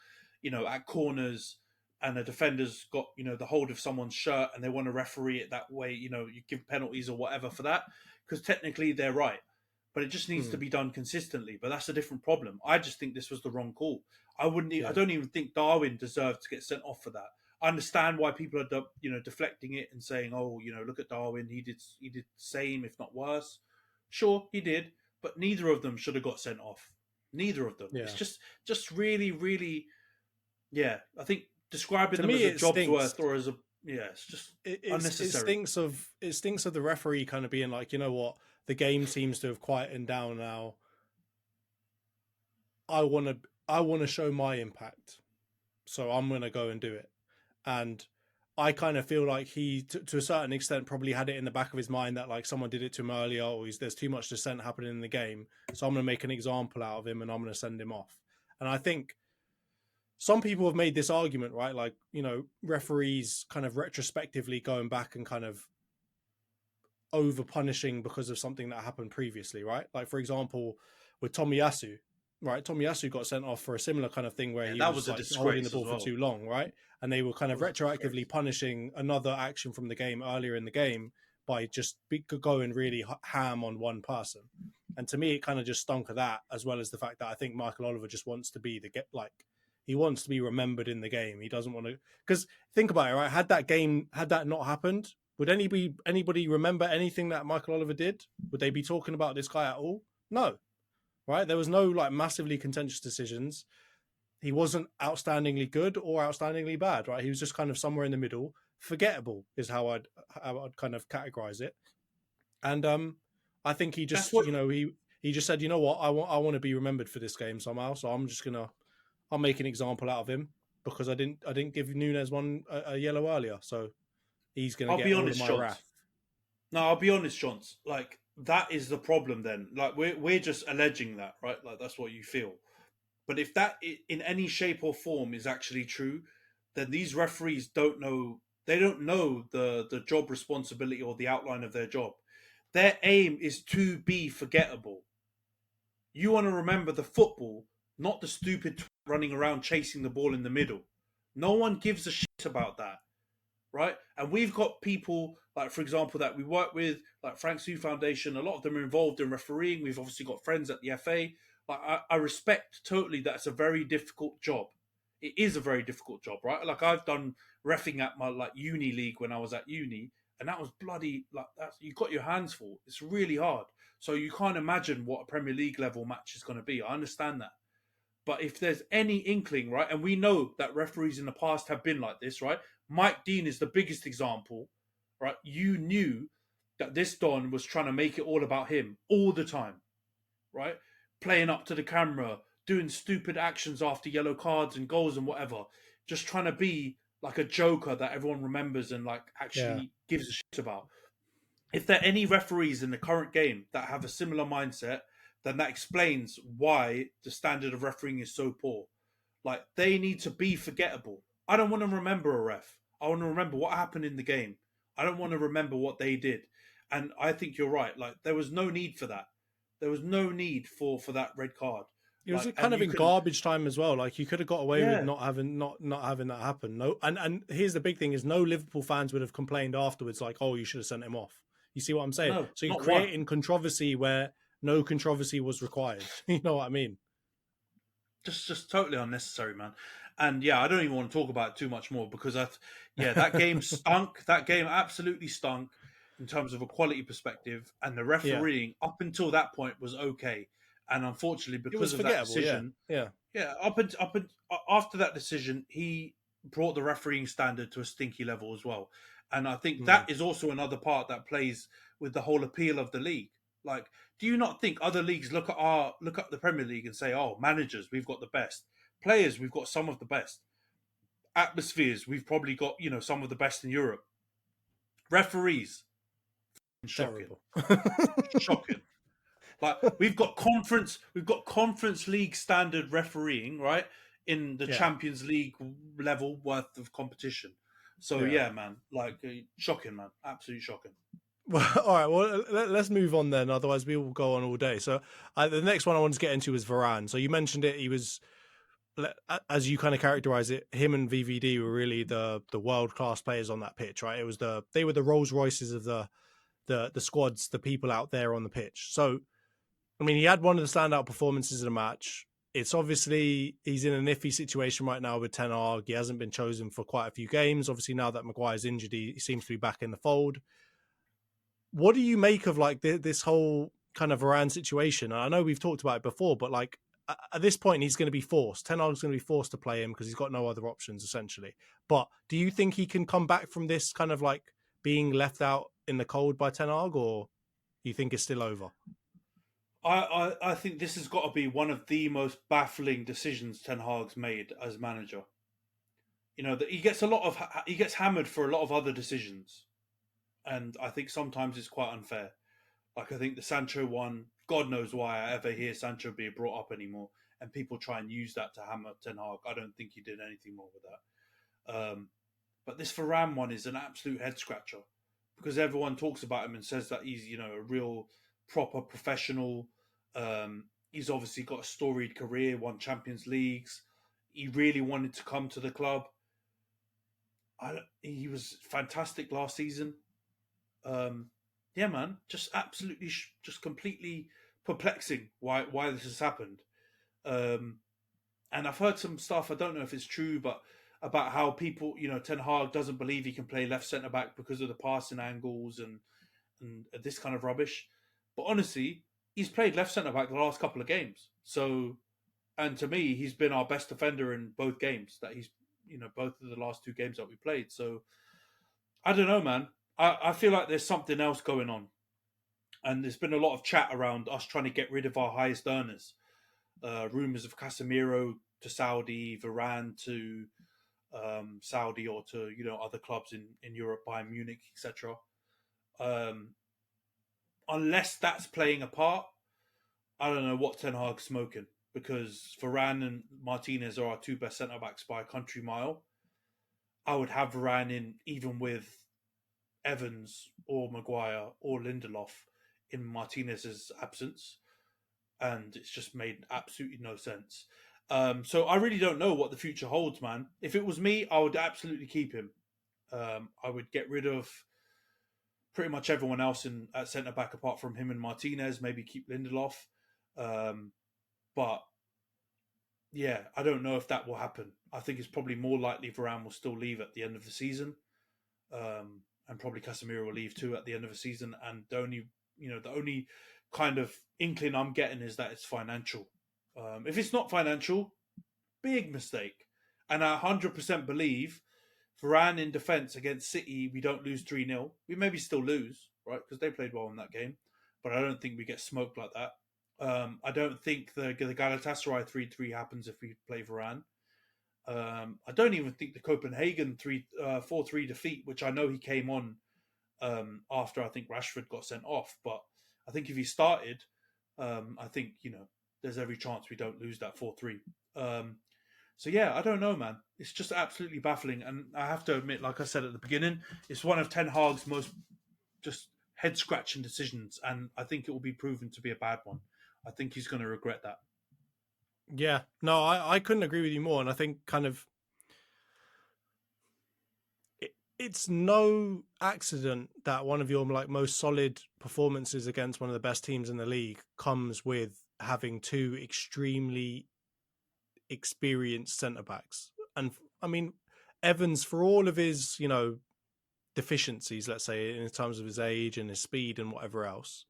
at corners, and a defender's got, the hold of someone's shirt and they want to referee it that way, you give penalties or whatever for that, because technically they're right. But it just needs to be done consistently. But that's a different problem. I just think this was the wrong call. I don't even think Darwin deserved to get sent off for that. I understand why people are, deflecting it and saying, "Oh, look at Darwin. He did the same, if not worse." Sure, he did, but neither of them should have got sent off. Neither of them. Yeah. It's just really, really, yeah. I think describing To them me, as a job's worth or as a it's just unnecessary. It stinks of the referee kind of being like, you know what, the game seems to have quietened down now. I want to show my impact, so I'm going to go and do it. And I kind of feel like he, to a certain extent, probably had it in the back of his mind that like someone did it to him earlier, or there's too much dissent happening in the game, so I'm going to make an example out of him and I'm going to send him off. And I think some people have made this argument, right? Like, referees kind of retrospectively going back and kind of over punishing because of something that happened previously, right? Like, for example, with Tomiyasu, right? Tomiyasu got sent off for a similar kind of thing where he was like holding the ball for too long, right? And they were kind of retroactively punishing another action from the game earlier in the game by just going really ham on one person. And to me, it kind of just stunk of that, as well as the fact that I think Michael Oliver just wants to be he wants to be remembered in the game. He doesn't want to, because think about it, right? Had that not happened, would anybody remember anything that Michael Oliver did? Would they be talking about this guy at all? No, right? There was no like massively contentious decisions. He wasn't outstandingly good or outstandingly bad, right? He was just kind of somewhere in the middle. Forgettable is how I'd kind of categorize it. And I think he just, he just said, you know what, I want to be remembered for this game somehow. So I'll make an example out of him because I didn't give Nunes a yellow earlier. So he's going to get all of my wrath. No, I'll be honest, Johns. Like, that is the problem then. Like, we're just alleging that, right? Like, that's what you feel. But if that in any shape or form is actually true, then these referees don't know the job responsibility or the outline of their job. Their aim is to be forgettable. You want to remember the football, not the stupid running around chasing the ball in the middle. No one gives a shit about that, right? And we've got people, like, for example, that we work with, like Frank Sue Foundation. A lot of them are involved in refereeing. We've obviously got friends at the FA. Like, I respect totally that it's a very difficult job. It is a very difficult job, right? Like, I've done reffing at my uni league when I was at uni, and that was bloody, like, you got your hands full. It's really hard. So you can't imagine what a Premier League level match is going to be. I understand that. But if there's any inkling, right, and we know that referees in the past have been like this, right? Mike Dean is the biggest example, right? You knew that this Don was trying to make it all about him all the time, right? Playing up to the camera, doing stupid actions after yellow cards and goals and whatever, just trying to be like a joker that everyone remembers and like actually gives a shit about. If there are any referees in the current game that have a similar mindset, then that explains why the standard of refereeing is so poor. Like, they need to be forgettable. I don't want to remember a ref. I want to remember what happened in the game. I don't want to remember what they did. And I think you're right. Like, there was no need for that. There was no need for that red card. It was kind of in garbage time as well. Like, you could have got away with not having that happen. No, and here's the big thing: is no Liverpool fans would have complained afterwards, like, "Oh, you should have sent him off." You see what I'm saying? No, so you're creating controversy where no controversy was required. You know what I mean? Just totally unnecessary, man. And yeah, I don't even want to talk about it too much more because that game stunk. That game absolutely stunk in terms of a quality perspective, and the refereeing up until that point was okay. And unfortunately, because of that decision, up after that decision, he brought the refereeing standard to a stinky level as well. And I think that is also another part that plays with the whole appeal of the league. Like, do you not think other leagues look at the Premier League and say, "Oh, managers, we've got the best. Players, we've got some of the best. Atmospheres, we've probably got some of the best in Europe. Referees, shocking, shocking." Like, we've got conference league standard refereeing, right, in the Champions League level worth of competition. So man, like, shocking, man, absolutely shocking. Well, all right. Well, let's move on then. Otherwise, we will go on all day. So the next one I wanted to get into was Varane. So you mentioned it. He was as you kind of characterize it, him and VVD were really the world class players on that pitch, right? They were the Rolls Royces of the squads, the people out there on the pitch. So, I mean, he had one of the standout performances in the match. It's obviously he's in an iffy situation right now with Ten Hag. He hasn't been chosen for quite a few games. Obviously, now that Maguire's injured, he seems to be back in the fold. What do you make of like this whole kind of Varane situation? I know we've talked about it before, but like at this point, he's going to be forced. Ten Hag's going to be forced to play him because he's got no other options, essentially. But do you think he can come back from this kind of like being left out in the cold by Ten Hag, or you think it's still over? I think this has got to be one of the most baffling decisions Ten Hag's made as manager. You know, that he gets hammered for a lot of other decisions, and I think sometimes it's quite unfair. Like I think the Sancho one, God knows why I ever hear Sancho being brought up anymore, and people try and use that to hammer Ten Hag. I don't think he did anything wrong with that. But this Varane one is an absolute head scratcher because everyone talks about him and says that he's, you know, a real proper professional. He's obviously got a storied career, won Champions Leagues. He really wanted to come to the club. He was fantastic last season. Yeah, man, just absolutely, just completely perplexing why this has happened. And I've heard some stuff, I don't know if it's true, but about how people, you know, Ten Hag doesn't believe he can play left centre-back because of the passing angles and this kind of rubbish. But honestly, he's played left centre-back the last couple of games. So, and to me, he's been our best defender in both games that he's, you know, both of the last two games that we played. So, I don't know, man. I feel like there's something else going on. And there's been a lot of chat around us trying to get rid of our highest earners. Rumours of Casemiro to Saudi, Varane to Saudi or to, you know, other clubs in Europe, Bayern Munich, etc. Unless that's playing a part, I don't know what Ten Hag's smoking, because Varane and Martinez are our two best centre-backs by a country mile. I would have Varane in even with Evans or Maguire or Lindelof in Martinez's absence, and it's just made absolutely no sense. So I really don't know what the future holds, man. If it was me, I would absolutely keep him. I would get rid of pretty much everyone else at centre back apart from him and Martinez. Maybe keep Lindelof, but yeah, I don't know if that will happen. I think it's probably more likely Varane will still leave at the end of the season. And probably Casemiro will leave too at the end of the season. And the only kind of inkling I'm getting is that it's financial. If it's not financial, big mistake. And I 100% believe Varane in defence against City, we don't lose 3-0. We maybe still lose, right? Because they played well in that game. But I don't think we get smoked like that. I don't think the Galatasaray 3-3 happens if we play Varane. I don't even think the Copenhagen 4-3 defeat, which I know he came on after I think Rashford got sent off, but I think if he started, I think, you know, there's every chance we don't lose that 4-3. So yeah, I don't know, man. It's just absolutely baffling, and I have to admit, like I said at the beginning, it's one of Ten Hag's most just head-scratching decisions, and I think it will be proven to be a bad one. I think he's going to regret that. Yeah, no, I couldn't agree with you more. And I think kind of it's no accident that one of your like most solid performances against one of the best teams in the league comes with having two extremely experienced centre-backs. And I mean, Evans, for all of his, you know, deficiencies, let's say, in terms of his age and his speed and whatever else,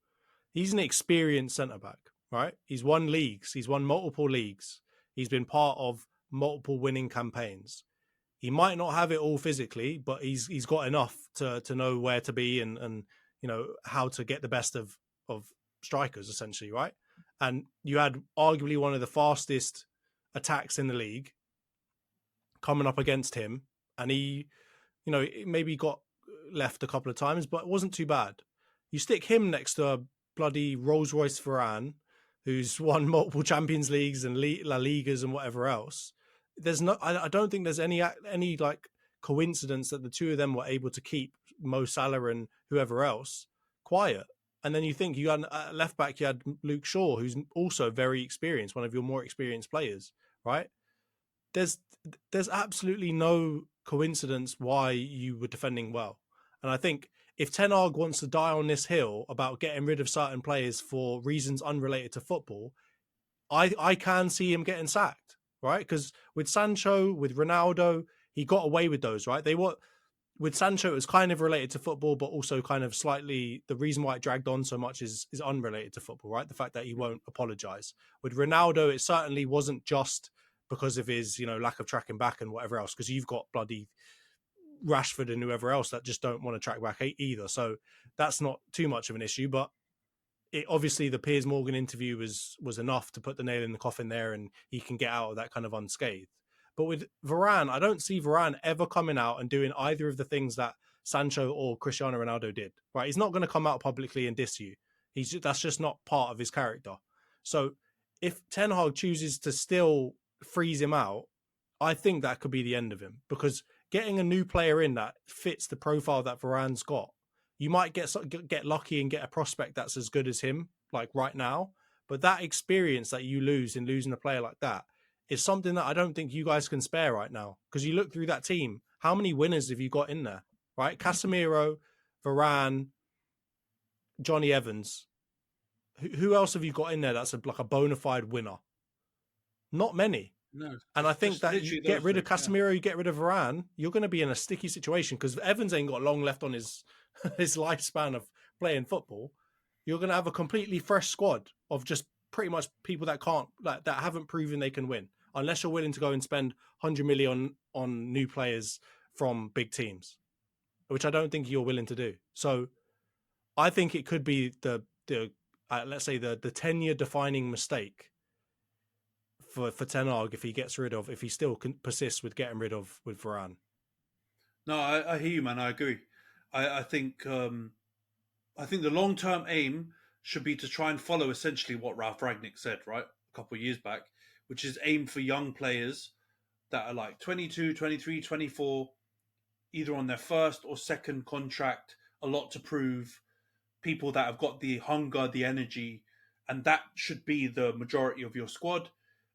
he's an experienced centre-back. Right? He's won leagues. He's won multiple leagues. He's been part of multiple winning campaigns. He might not have it all physically, but he's got enough to know where to be and you know how to get the best of strikers, essentially, right? And you had arguably one of the fastest attacks in the league coming up against him, and he, you know, maybe got left a couple of times, but it wasn't too bad. You stick him next to a bloody Rolls Royce Varane, who's won multiple Champions Leagues and La Ligas and whatever else. There's no, I don't think there's any like coincidence that the two of them were able to keep Mo Salah and whoever else quiet. And then you think you had left back, you had Luke Shaw, who's also very experienced, one of your more experienced players, right? there's absolutely no coincidence why you were defending well. And I think if Ten Hag wants to die on this hill about getting rid of certain players for reasons unrelated to football, I can see him getting sacked, right? Because with Sancho, with Ronaldo, he got away with those, right? With Sancho, it was kind of related to football, but also kind of slightly, the reason why it dragged on so much is unrelated to football, right? The fact that he won't apologize. With Ronaldo, it certainly wasn't just because of his, lack of tracking back and whatever else, because you've got bloody Rashford and whoever else that just don't want to track back either. So that's not too much of an issue, but obviously the Piers Morgan interview was enough to put the nail in the coffin there, and he can get out of that kind of unscathed. But with Varane, I don't see Varane ever coming out and doing either of the things that Sancho or Cristiano Ronaldo did. Right? He's not going to come out publicly and diss you. That's just not part of his character. So if Ten Hag chooses to still freeze him out, I think that could be the end of him, because getting a new player in that fits the profile that Varane's got, you might get lucky and get a prospect that's as good as him, like right now. But that experience that you lose in losing a player like that is something that I don't think you guys can spare right now. Because you look through that team, how many winners have you got in there, right? Casemiro, Varane, Johnny Evans. Who else have you got in there that's like a bona fide winner? Not many. No, and I think that you get rid of Casemiro, you get rid of Varane, you're going to be in a sticky situation, because Evans ain't got long left on his lifespan of playing football. You're going to have a completely fresh squad of just pretty much people that haven't proven they can win, unless you're willing to go and spend 100 million on new players from big teams, which I don't think you're willing to do. So I think it could be the let's say the 10-year defining mistake for Ten Hag if he still persists with getting rid of with Varane. No, I hear you, man. I agree. I think the long-term aim should be to try and follow essentially what Ralph Rangnick said, right, a couple of years back, which is aim for young players that are like 22, 23, 24, either on their first or second contract, a lot to prove, people that have got the hunger, the energy, and that should be the majority of your squad.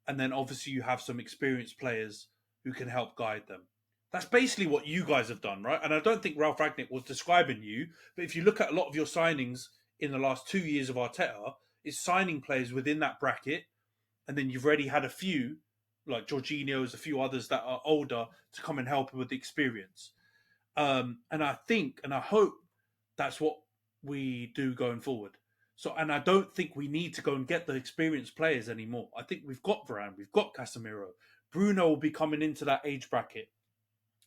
And then obviously you have some experienced players who can help guide them. That's basically what you guys have done, right? And I don't think Ralph Rangnick was describing you, but if you look at a lot of your signings in the last 2 years of Arteta, it's signing players within that bracket, and then you've already had a few, like Jorginho's, a few others that are older to come and help with the experience. And I think, and I hope that's what we do going forward. So, and I don't think we need to go and get the experienced players anymore. I think we've got Varane, we've got Casemiro. Bruno will be coming into that age bracket.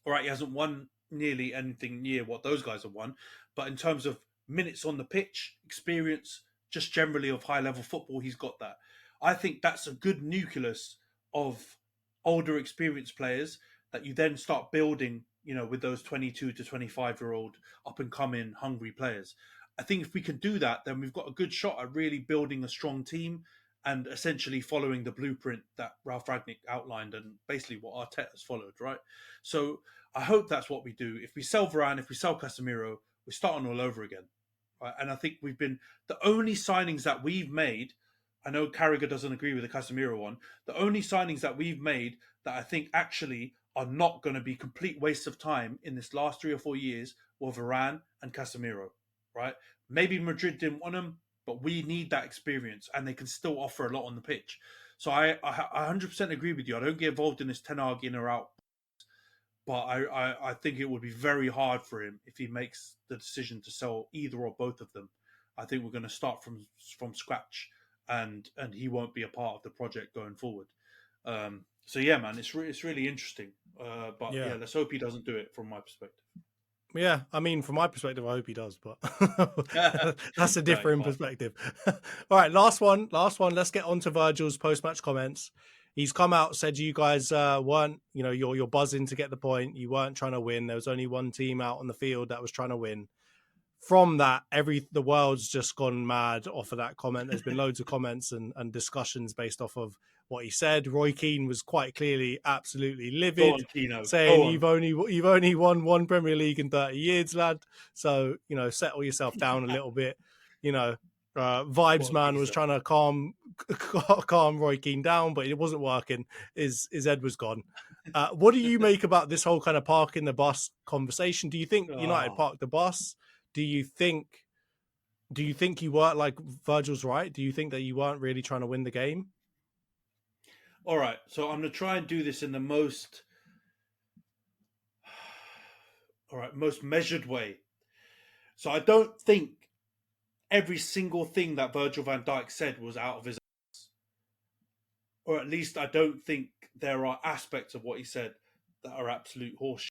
All right, he hasn't won nearly anything near what those guys have won. But in terms of minutes on the pitch, experience, just generally of high-level football, he's got that. I think that's a good nucleus of older, experienced players that you then start building, with those 22 to 25-year-old up-and-coming, hungry players. I think if we can do that, then we've got a good shot at really building a strong team and essentially following the blueprint that Ralph Rangnick outlined and basically what Arteta's followed, right? So I hope that's what we do. If we sell Varane, if we sell Casemiro, we're starting all over again, right? And I think we've been the only signings that we've made. I know Carragher doesn't agree with the Casemiro one. The only signings that we've made that I think actually are not going to be complete waste of time in this last 3 or 4 years were Varane and Casemiro. Right? Maybe Madrid didn't want them, but we need that experience, and they can still offer a lot on the pitch. So I 100% agree with you. I don't get involved in this Ten Hag in or out, but I think it would be very hard for him if he makes the decision to sell either or both of them. I think we're going to start from scratch, and he won't be a part of the project going forward. So yeah, man, it's really interesting. But yeah, let's hope he doesn't do it from my perspective. Yeah, I mean, from my perspective, I hope he does, but that's a different perspective. All right, last one. Let's get on to Virgil's post-match comments. He's come out, said you guys weren't, you're buzzing to get the point. You weren't trying to win. There was only one team out on the field that was trying to win. From that, the world's just gone mad off of that comment. There's been loads of comments and discussions based off of what he said. Roy Keane was quite clearly absolutely livid, saying you've only won one Premier League in 30 years, lad. So, settle yourself down a little bit. Vibes Man was trying to calm Roy Keane down, but it wasn't working. His head was gone. What do you make about this whole kind of parking the bus conversation? Do you think United parked the bus? Do you think you weren't, like Virgil's right? Do you think that you weren't really trying to win the game? All right, so I'm going to try and do this in the most measured way. So I don't think every single thing that Virgil van Dijk said was out of his ass. Or at least I don't think there are aspects of what he said that are absolute horseshit.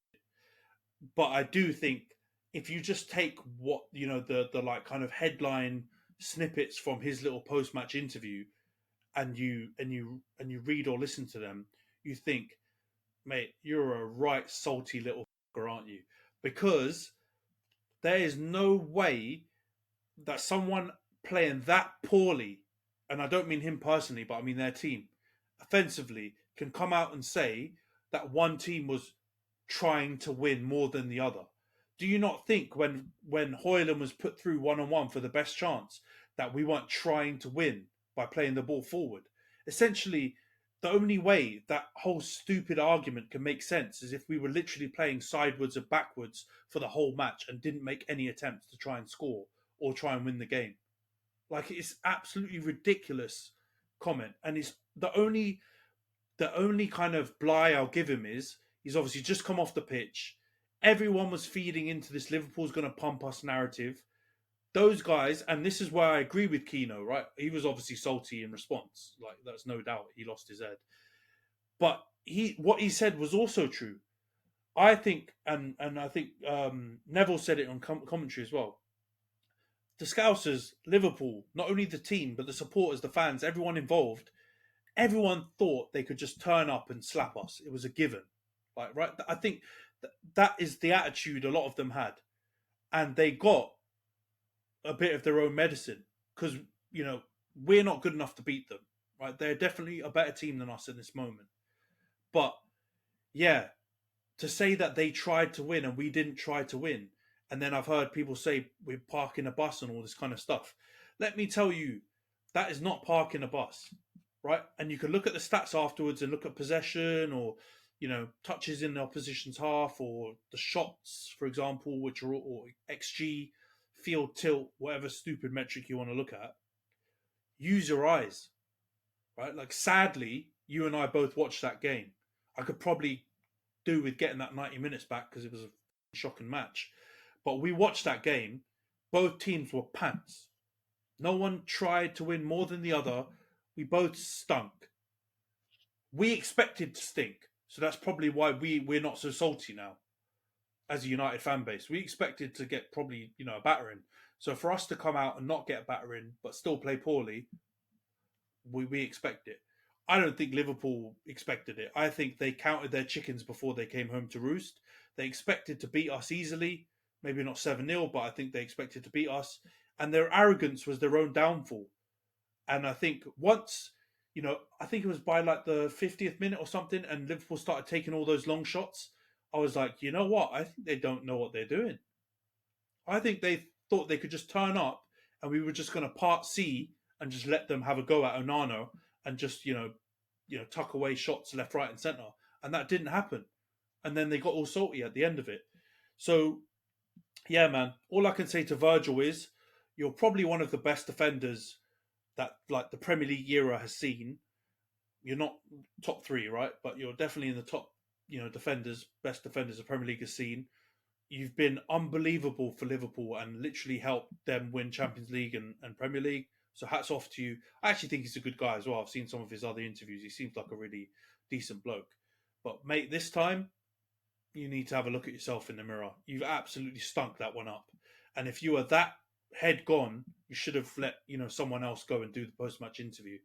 But I do think if you just take what, the like kind of headline snippets from his little post-match interview and you read or listen to them, you think, mate, you're a right salty little fucker, aren't you? Because there is no way that someone playing that poorly, and I don't mean him personally, but I mean their team, offensively, can come out and say that one team was trying to win more than the other. Do you not think when Højlund was put through one-on-one for the best chance that we weren't trying to win by playing the ball forward? Essentially, the only way that whole stupid argument can make sense is if we were literally playing sideways and backwards for the whole match and didn't make any attempts to try and score or try and win the game. Like, it's absolutely ridiculous comment. And it's the only kind of blie I'll give him is he's obviously just come off the pitch. Everyone was feeding into this Liverpool's going to pump us narrative. Those guys, and this is where I agree with Keno, right? He was obviously salty in response. Like, that's no doubt. He lost his head. But what he said was also true. I think, and I think Neville said it on commentary as well. The Scousers, Liverpool, not only the team, but the supporters, the fans, everyone involved, everyone thought they could just turn up and slap us. It was a given. Like, right? I think that is the attitude a lot of them had. And they got a bit of their own medicine because, we're not good enough to beat them, right? They're definitely a better team than us in this moment. But, yeah, to say that they tried to win and we didn't try to win, and then I've heard people say we're parking a bus and all this kind of stuff. Let me tell you, that is not parking a bus, right? And you can look at the stats afterwards and look at possession or, touches in the opposition's half or the shots, for example, which are or XG, field tilt, whatever stupid metric you want to look at. Use your eyes, right? Like, sadly, you and I both watched that game. I could probably do with getting that 90 minutes back because it was a shocking match. But we watched that game. Both teams were pants. No one tried to win more than the other. We both stunk. We expected to stink. So that's probably why we're not so salty now as a United fan base. We expected to get probably, a battering. So for us to come out and not get a battering but still play poorly, we expect it. I don't think Liverpool expected it. I think they counted their chickens before they came home to roost. They expected to beat us easily. Maybe not 7-0, but I think they expected to beat us. And their arrogance was their own downfall. And I think once, I think it was by like the 50th minute or something, and Liverpool started taking all those long shots, I was like, you know what? I think they don't know what they're doing. I think they thought they could just turn up and we were just going to part C and just let them have a go at Onana and just, tuck away shots left, right and centre. And that didn't happen. And then they got all salty at the end of it. So, yeah, man, all I can say to Virgil is you're probably one of the best defenders that like the Premier League era has seen. You're not top 3, right? But you're definitely in the top, best defenders the Premier League has seen. You've been unbelievable for Liverpool and literally helped them win Champions League and Premier League. So hats off to you. I actually think he's a good guy as well. I've seen some of his other interviews. He seems like a really decent bloke. But mate, this time, you need to have a look at yourself in the mirror. You've absolutely stunk that one up. And if you were that head gone, you should have let someone else go and do the post-match interview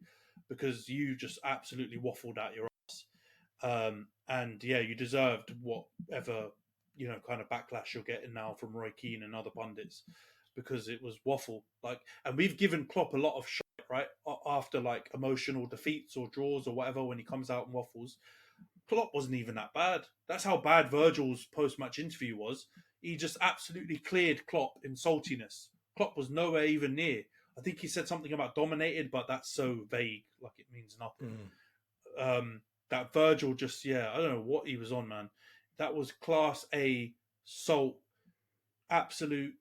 because you just absolutely waffled out your ass. And yeah, you deserved whatever kind of backlash you're getting now from Roy Keane and other pundits because it was waffle. And we've given Klopp a lot of shit, right? After like emotional defeats or draws or whatever, when he comes out and waffles. Klopp wasn't even that bad. That's how bad Virgil's post-match interview was. He just absolutely cleared Klopp in saltiness. Klopp was nowhere even near. I think he said something about dominated, but that's so vague, like it means nothing. That Virgil just, I don't know what he was on, man. That was class A salt, absolute,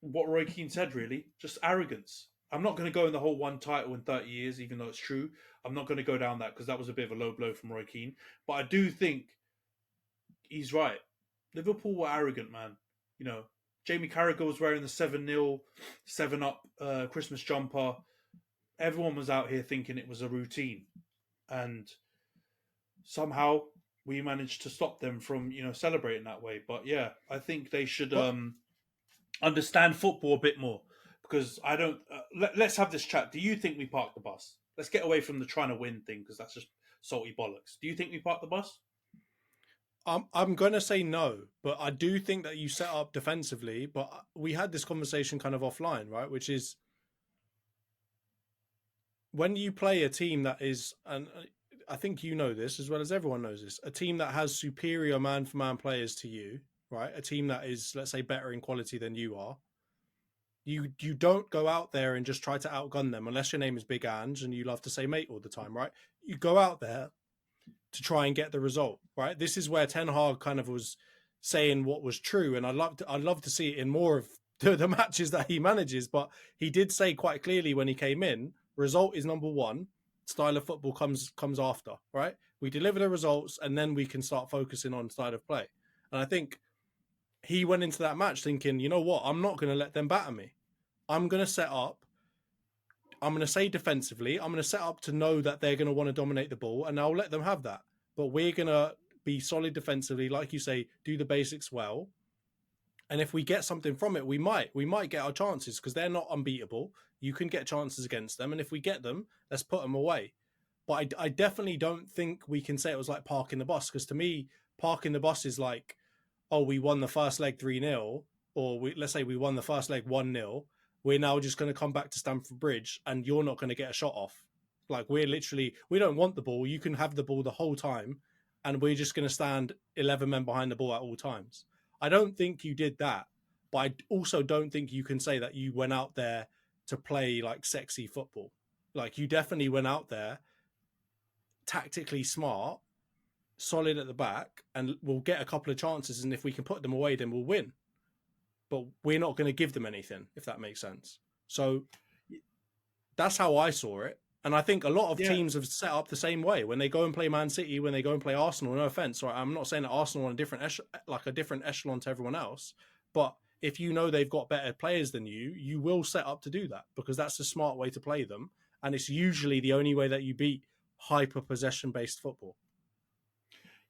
what Roy Keane said, really, just arrogance. I'm not going to go in the whole one title in 30 years, even though it's true. I'm not going to go down that because that was a bit of a low blow from Roy Keane. But I do think he's right. Liverpool were arrogant, man. You know, Jamie Carragher was wearing the 7-0, 7-up Christmas jumper. Everyone was out here thinking it was a routine. And somehow we managed to stop them from, celebrating that way. But yeah, I think they should understand football a bit more. Because I don't... let's have this chat. Do you think we parked the bus? Let's get away from the trying to win thing, because that's just salty bollocks. Do you think we parked the bus? I'm going to say no, but I do think that you set up defensively. But we had this conversation kind of offline, right? Which is when you play a team that is, and I think you know this as well as everyone knows this, a team that has superior man-for-man players to you, right? A team that is, let's say, better in quality than you are. You don't go out there and just try to outgun them unless your name is Big Ange and you love to say mate all the time, right? You go out there to try and get the result, right? This is where Ten Hag kind of was saying what was true, and I'd love to see it in more of the matches that he manages. But he did say quite clearly when he came in, result is number one, style of football comes after, right? We deliver the results, and then we can start focusing on style of play. And I think he went into that match thinking, you know what, I'm not going to let them batter me. I'm going to set up. I'm going to say defensively, I'm going to set up to know that they're going to want to dominate the ball, and I'll let them have that. But we're going to be solid defensively, like you say, do the basics well. And if we get something from it, we might get our chances because they're not unbeatable. You can get chances against them. And if we get them, let's put them away. But I definitely don't think we can say it was like parking the bus, because to me, parking the bus is like, oh, we won the first leg 3-0, or let's say we won the first leg 1-0. We're now just going to come back to Stamford Bridge and you're not going to get a shot off. Like, we don't want the ball. You can have the ball the whole time and we're just going to stand 11 men behind the ball at all times. I don't think you did that, but I also don't think you can say that you went out there to play like sexy football. Like, you definitely went out there tactically smart, solid at the back, and we'll get a couple of chances. And if we can put them away, then we'll win. But we're not going to give them anything, if that makes sense. So that's how I saw it. And I think a lot of teams have set up the same way. When they go and play Man City, when they go and play Arsenal, no offense, right? I'm not saying that Arsenal on a different echelon to everyone else. But if you know they've got better players than you, you will set up to do that because that's the smart way to play them. And it's usually the only way that you beat hyper possession-based football.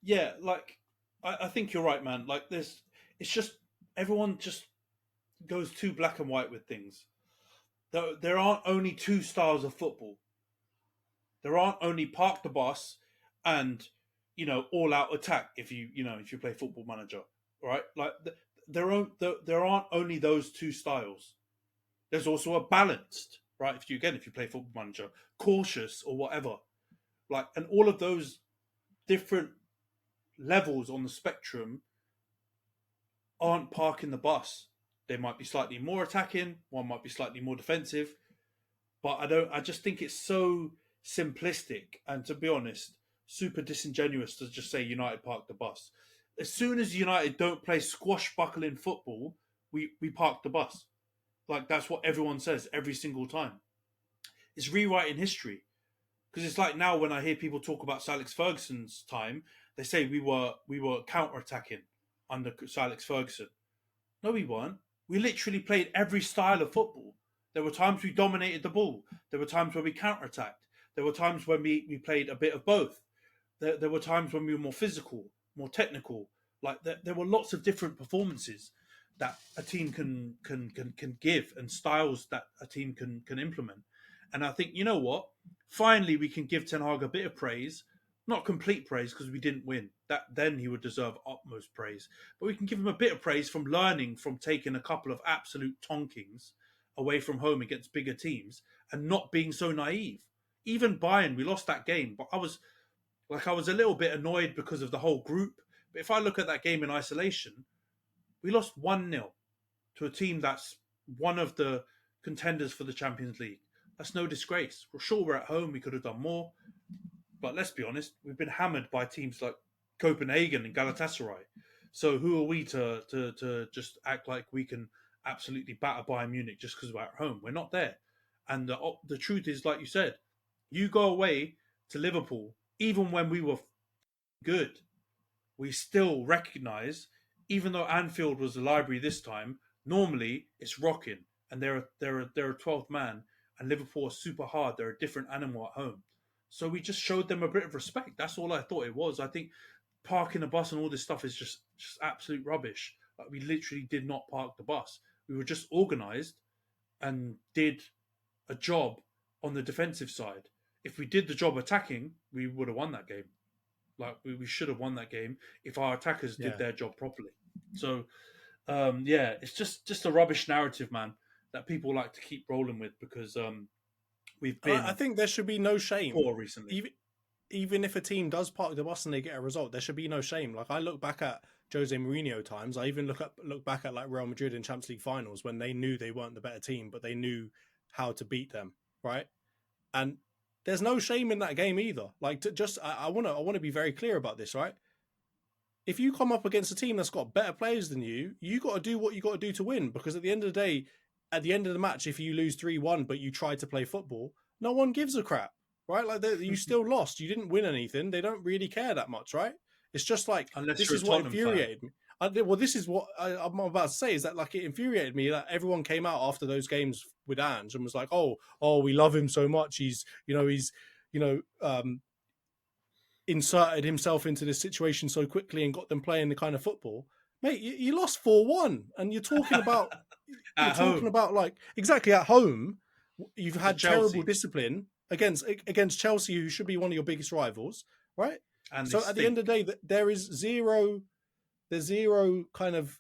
Yeah, like, I think you're right, man. Like, it's just, everyone just goes too black and white with things. There aren't only two styles of football. There aren't only park the bus and, all out attack if you play Football Manager, right? Like, there aren't only those two styles. There's also a balanced, right? If you play Football Manager, cautious or whatever, like, and all of those different levels on the spectrum aren't parking the bus. They might be slightly more attacking, one might be slightly more defensive, but I just think it's so simplistic and, to be honest, super disingenuous to just say United parked the bus. As soon as United don't play squashbuckling football, we park the bus. Like, that's what everyone says every single time. It's rewriting history. Because it's like now when I hear people talk about Sir Alex Ferguson's time, they say we were counter-attacking under Sir Alex Ferguson. No, we weren't. We literally played every style of football. There were times we dominated the ball. There were times where we counter-attacked. There were times when we played a bit of both. There were times when we were more physical, more technical. Like, there were lots of different performances that a team can give and styles that a team can implement. And I think, you know what? Finally, we can give Ten Hag a bit of praise. Not complete praise because we didn't win. Then he would deserve utmost praise. But we can give him a bit of praise from learning from taking a couple of absolute tonkings away from home against bigger teams and not being so naive. Even Bayern, we lost that game, but I was a little bit annoyed because of the whole group. But if I look at that game in isolation, we lost 1-0 to a team that's one of the contenders for the Champions League. That's no disgrace. We're sure we're at home. We could have done more. But let's be honest, we've been hammered by teams like Copenhagen and Galatasaray. So who are we to just act like we can absolutely batter Bayern Munich just because we're at home? We're not there. And the truth is, like you said, you go away to Liverpool, even when we were good, we still recognise, even though Anfield was the library this time, normally it's rocking and they're a 12th man, and Liverpool are super hard. They're a different animal at home. So we just showed them a bit of respect. That's all I thought it was. I think parking a bus and all this stuff is just absolute rubbish. Like, we literally did not park the bus. We were just organised and did a job on the defensive side. If we did the job attacking, we would have won that game. Like, we should have won that game if our attackers did their job properly. So, it's just a rubbish narrative, man, that people like to keep rolling with because we've been. I think there should be no shame. Poor recently. Even if a team does park the bus and they get a result, there should be no shame. Like, I look back at Jose Mourinho times. I even look back at like Real Madrid in Champions League finals when they knew they weren't the better team, but they knew how to beat them, right? And there's no shame in that game either. Like, I want to be very clear about this, right? If you come up against a team that's got better players than you got to do what you got to do to win. Because at the end of the day, at the end of the match, if you lose 3-1 but you try to play football, no one gives a crap, right? Like, you still lost. You didn't win anything. They don't really care that much, right? It's just like, this is what infuriated me. Well, this is what I'm about to say, is that, like, it infuriated me that everyone came out after those games with Ange and was like, oh, we love him so much. He's inserted himself into this situation so quickly and got them playing the kind of football. Mate, you lost 4-1 and you're talking about like, exactly, at home. You've had terrible discipline against Chelsea, who should be one of your biggest rivals, right? And so at the end of the day, there's zero kind of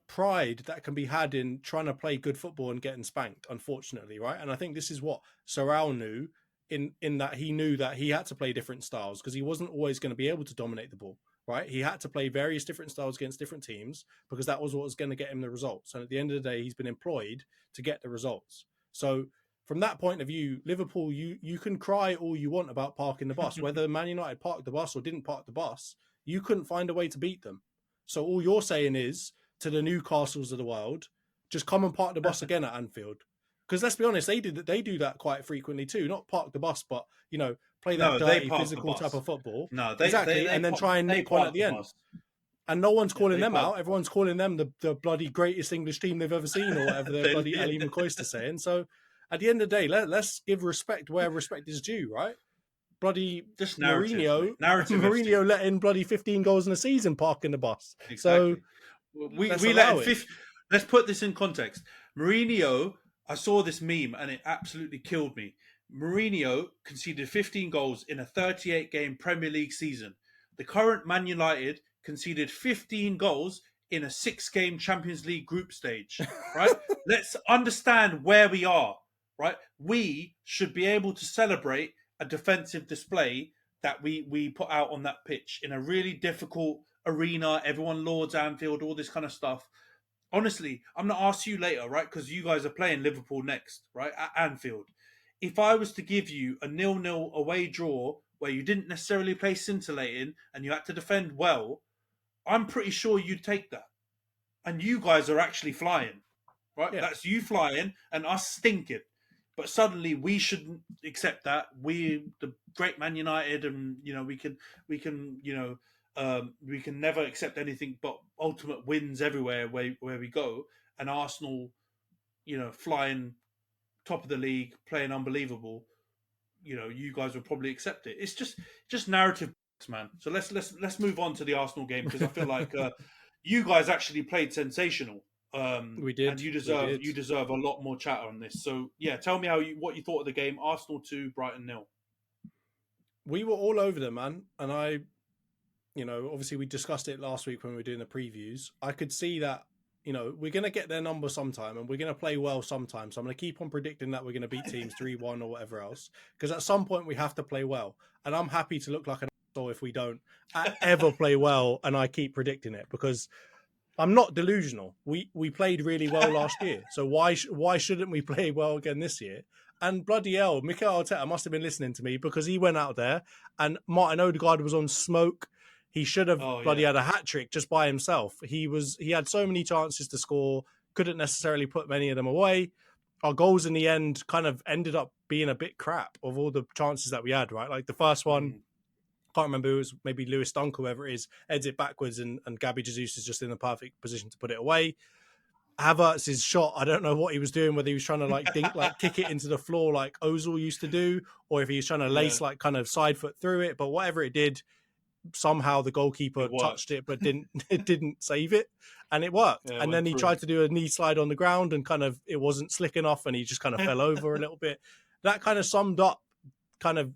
pride that can be had in trying to play good football and getting spanked, unfortunately, right? And I think this is what Sorrell knew, in that he knew that he had to play different styles because he wasn't always going to be able to dominate the ball, right? He had to play various different styles against different teams because that was what was going to get him the results. And at the end of the day, he's been employed to get the results. So from that point of view, Liverpool, you can cry all you want about parking the bus. Whether Man United parked the bus or didn't park the bus, you couldn't find a way to beat them. So all you're saying is, to the Newcastles of the world, just come and park the bus again at Anfield. Because let's be honest, they do that quite frequently too. Not park the bus, but play that dirty, physical type of football. No, and then try and nick one at the end. And no one's calling them out. Everyone's calling them the bloody greatest English team they've ever seen, or whatever the bloody Ali McCoyster's saying. So at the end of the day, let's give respect where respect is due, right? Bloody just Mourinho let in bloody 15 goals in a season parking the bus. Exactly. So we let in 50. Let's put this in context. Mourinho, I saw this meme and it absolutely killed me. Mourinho conceded 15 goals in a 38-game Premier League season. The current Man United conceded 15 goals in a 6-game Champions League group stage, right? Let's understand where we are, right? We should be able to celebrate a defensive display that we put out on that pitch in a really difficult arena. Everyone lauds Anfield, all this kind of stuff. Honestly, I'm going to ask you later, right? Because you guys are playing Liverpool next, right? At Anfield. If I was to give you a 0-0 away draw where you didn't necessarily play scintillating and you had to defend well, I'm pretty sure you'd take that. And you guys are actually flying, right? Yeah. That's you flying and us stinking. But suddenly we shouldn't accept that. We, the great Man United, and we can never accept anything but ultimate wins everywhere where we go. And Arsenal, flying top of the league, playing unbelievable. You guys will probably accept it. It's just narrative, man. So let's move on to the Arsenal game, because I feel like you guys actually played sensational. We did, and you deserve a lot more chat on this. So yeah, tell me what you thought of the game. Arsenal 2, Brighton 0. We were all over them, man, and I. Obviously we discussed it last week when we were doing the previews. I could see that, we're going to get their number sometime and we're going to play well sometime. So I'm going to keep on predicting that we're going to beat teams 3-1 or whatever else. Because at some point we have to play well. And I'm happy to look like an asshole if we don't ever play well and I keep predicting it. Because I'm not delusional. We played really well last year, so why shouldn't we play well again this year? And bloody hell, Mikel Arteta must have been listening to me, because he went out there and Martin Odegaard was on smoke. He should have bloody had a hat trick just by himself. He had so many chances to score, couldn't necessarily put many of them away. Our goals in the end kind of ended up being a bit crap of all the chances that we had, right? Like the first one, can't remember, it was maybe Lewis Dunk, whoever it is, heads it backwards and Gabby Jesus is just in the perfect position to put it away. Havertz's shot, I don't know what he was doing, whether he was trying to kick it into the floor like Ozil used to do, or if he was trying to lace kind of side foot through it. But whatever it did, somehow the goalkeeper touched it but didn't save it, and it worked. And then he tried to do a knee slide on the ground and kind of it wasn't slick enough and he just kind of fell over a little bit. That kind of summed up kind of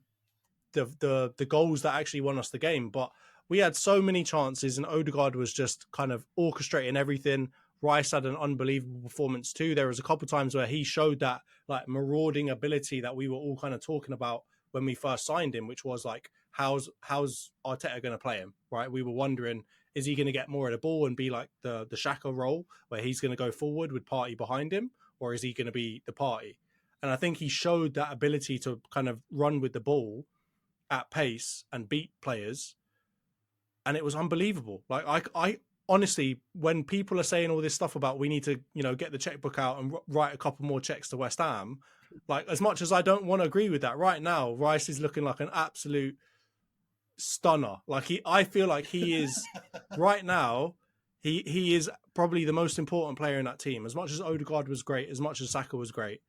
the goals that actually won us the game. But we had so many chances and Odegaard was just kind of orchestrating everything. Rice had an unbelievable performance too. There was a couple of times where he showed that like marauding ability that we were all kind of talking about when we first signed him, which was like, how's Arteta going to play him, right? We were wondering, is he going to get more of the ball and be like the Xhaka role where he's going to go forward with Partey behind him, or is he going to be the Partey? And I think he showed that ability to kind of run with the ball at pace and beat players. And it was unbelievable. Like I honestly, when people are saying all this stuff about we need to, get the checkbook out and write a couple more checks to West Ham, like as much as I don't want to agree with that right now, Rice is looking like an absolute stunner. Like I feel like he is right now. He is probably the most important player in that team. As much as Odegaard was great, as much as Saka was great,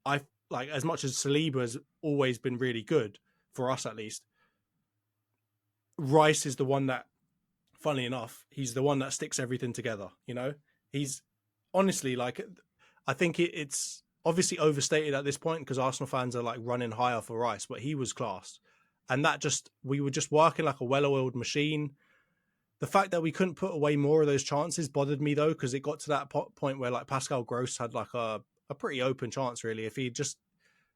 as much as Saliba has always been really good for us, at least. Rice is the one that, funnily enough, he's the one that sticks everything together. He's honestly like, I think it's obviously overstated at this point because Arsenal fans are like running higher for Rice, but he was class. And we were just working like a well-oiled machine. The fact that we couldn't put away more of those chances bothered me though, because it got to that point where like Pascal Gross had like a pretty open chance really. If he just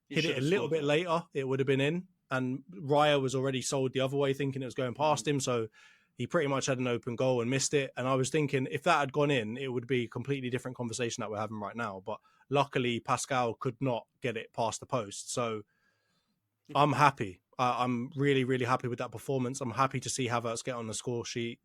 hit it a little bit later, it would have been in. And Raya was already sold the other way, thinking it was going past him. So he pretty much had an open goal and missed it. And I was thinking if that had gone in, it would be a completely different conversation that we're having right now. But luckily, Pascal could not get it past the post. So I'm happy. I'm really, really happy with that performance. I'm happy to see Havertz get on the score sheet.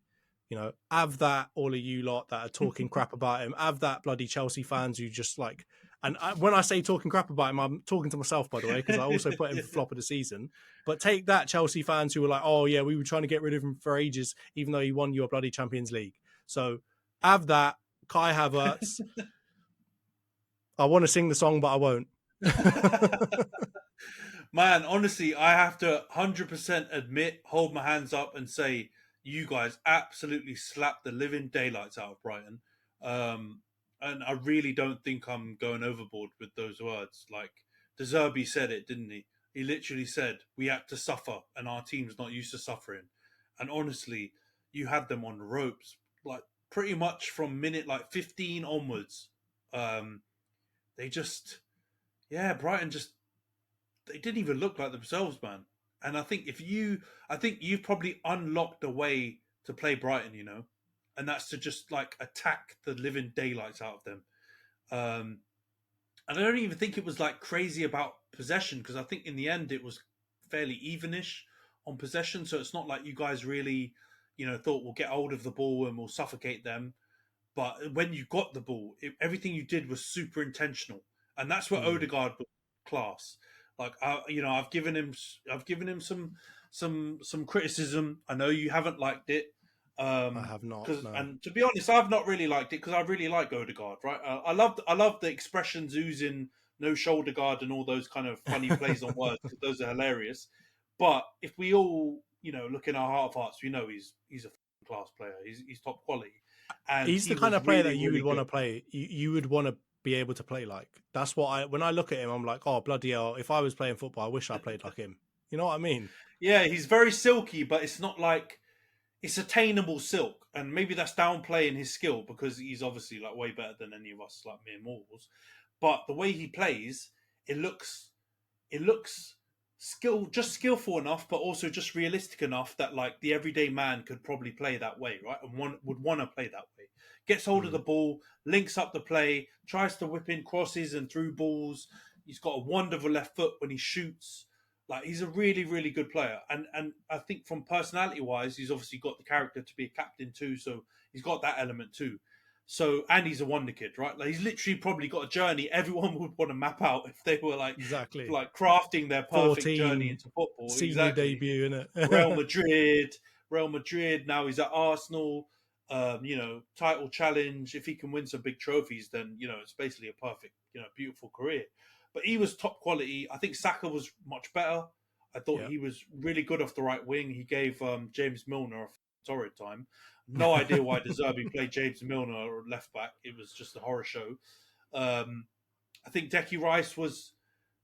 Have that, all of you lot that are talking crap about him. Have that, bloody Chelsea fans who just like... And when I say talking crap about him, I'm talking to myself, by the way, because I also put him for flop of the season. But take that, Chelsea fans who were like, oh, yeah, we were trying to get rid of him for ages, even though he won your bloody Champions League. So have that, Kai Havertz. I want to sing the song, but I won't. Man, honestly, I have to 100% hold my hands up and say, you guys absolutely slapped the living daylights out of Brighton. And I really don't think I'm going overboard with those words. Like, Zerbi said it, didn't he? He literally said, we had to suffer, and our team's not used to suffering. And honestly, you had them on ropes, like, pretty much from minute, 15 onwards. They just... Yeah, Brighton just... They didn't even look like themselves, man. And I think you've probably unlocked a way to play Brighton, and that's to just attack the living daylights out of them. And I don't even think it was crazy about possession, because I think in the end it was fairly evenish on possession. So it's not like you guys really, thought we'll get hold of the ball and we'll suffocate them. But when you got the ball, everything you did was super intentional, and that's where Odegaard was class. I've given him some criticism. I know you haven't liked it. I have not. No. And to be honest, I've not really liked it because I really like Odegaard. Right? I love the expressions oozing, no shoulder guard, and all those kind of funny plays on words. Because those are hilarious. But if we all, look in our heart of hearts, we know he's a class player. He's top quality. And he's the kind of player that you would want to play. You would want to be able to play like. That's what when I look at him, I'm like, oh, bloody hell, if I was playing football, I wish I played like him. You know what I mean? Yeah, he's very silky, but it's not like it's attainable silk. And maybe that's downplaying his skill because he's obviously way better than any of us, mere mortals. But the way he plays, it looks skillful enough, but also just realistic enough that like the everyday man could probably play that way, right? And would want to play that way. Gets hold of the ball, links up the play, tries to whip in crosses and through balls. He's got a wonderful left foot when he shoots. Like he's a really, really good player. And I think from personality wise, he's obviously got the character to be a captain too. So he's got that element too. So, and he's a wonder kid, right? Like he's literally probably got a journey everyone would want to map out if they were like crafting their perfect journey into football. Senior debut, innit? Real Madrid. Now he's at Arsenal. Title challenge. If he can win some big trophies, then it's basically a perfect, beautiful career. But he was top quality. I think Saka was much better. I thought he was really good off the right wing. He gave James Milner a torrid time. No idea why Zerbi played James Milner or left back. It was just a horror show. I think Declan Rice was.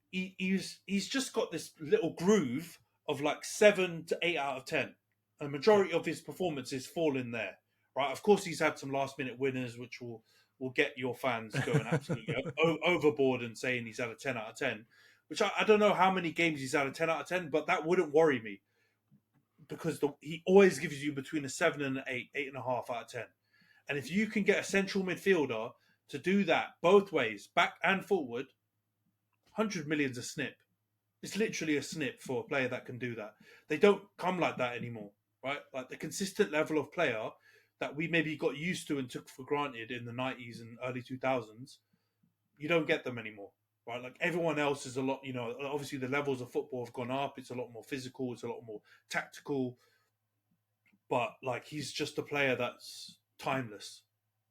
He's just got this little groove of like 7 to 8 out of 10. A majority of his performances fall in there, right? Of course, he's had some last minute winners, which will get your fans going absolutely overboard and saying he's had a 10 out of 10. Which I don't know how many games he's had a 10 out of 10, but that wouldn't worry me. Because he always gives you between a 7 and an 8.5 out of 10. And if you can get a central midfielder to do that both ways, back and forward, 100 million's a snip. It's literally a snip for a player that can do that. They don't come like that anymore, right? Like the consistent level of player that we maybe got used to and took for granted in the 90s and early 2000s, you don't get them anymore. Right, like everyone else is a lot, obviously the levels of football have gone up. It's a lot more physical. It's a lot more tactical. But like, he's just a player that's timeless.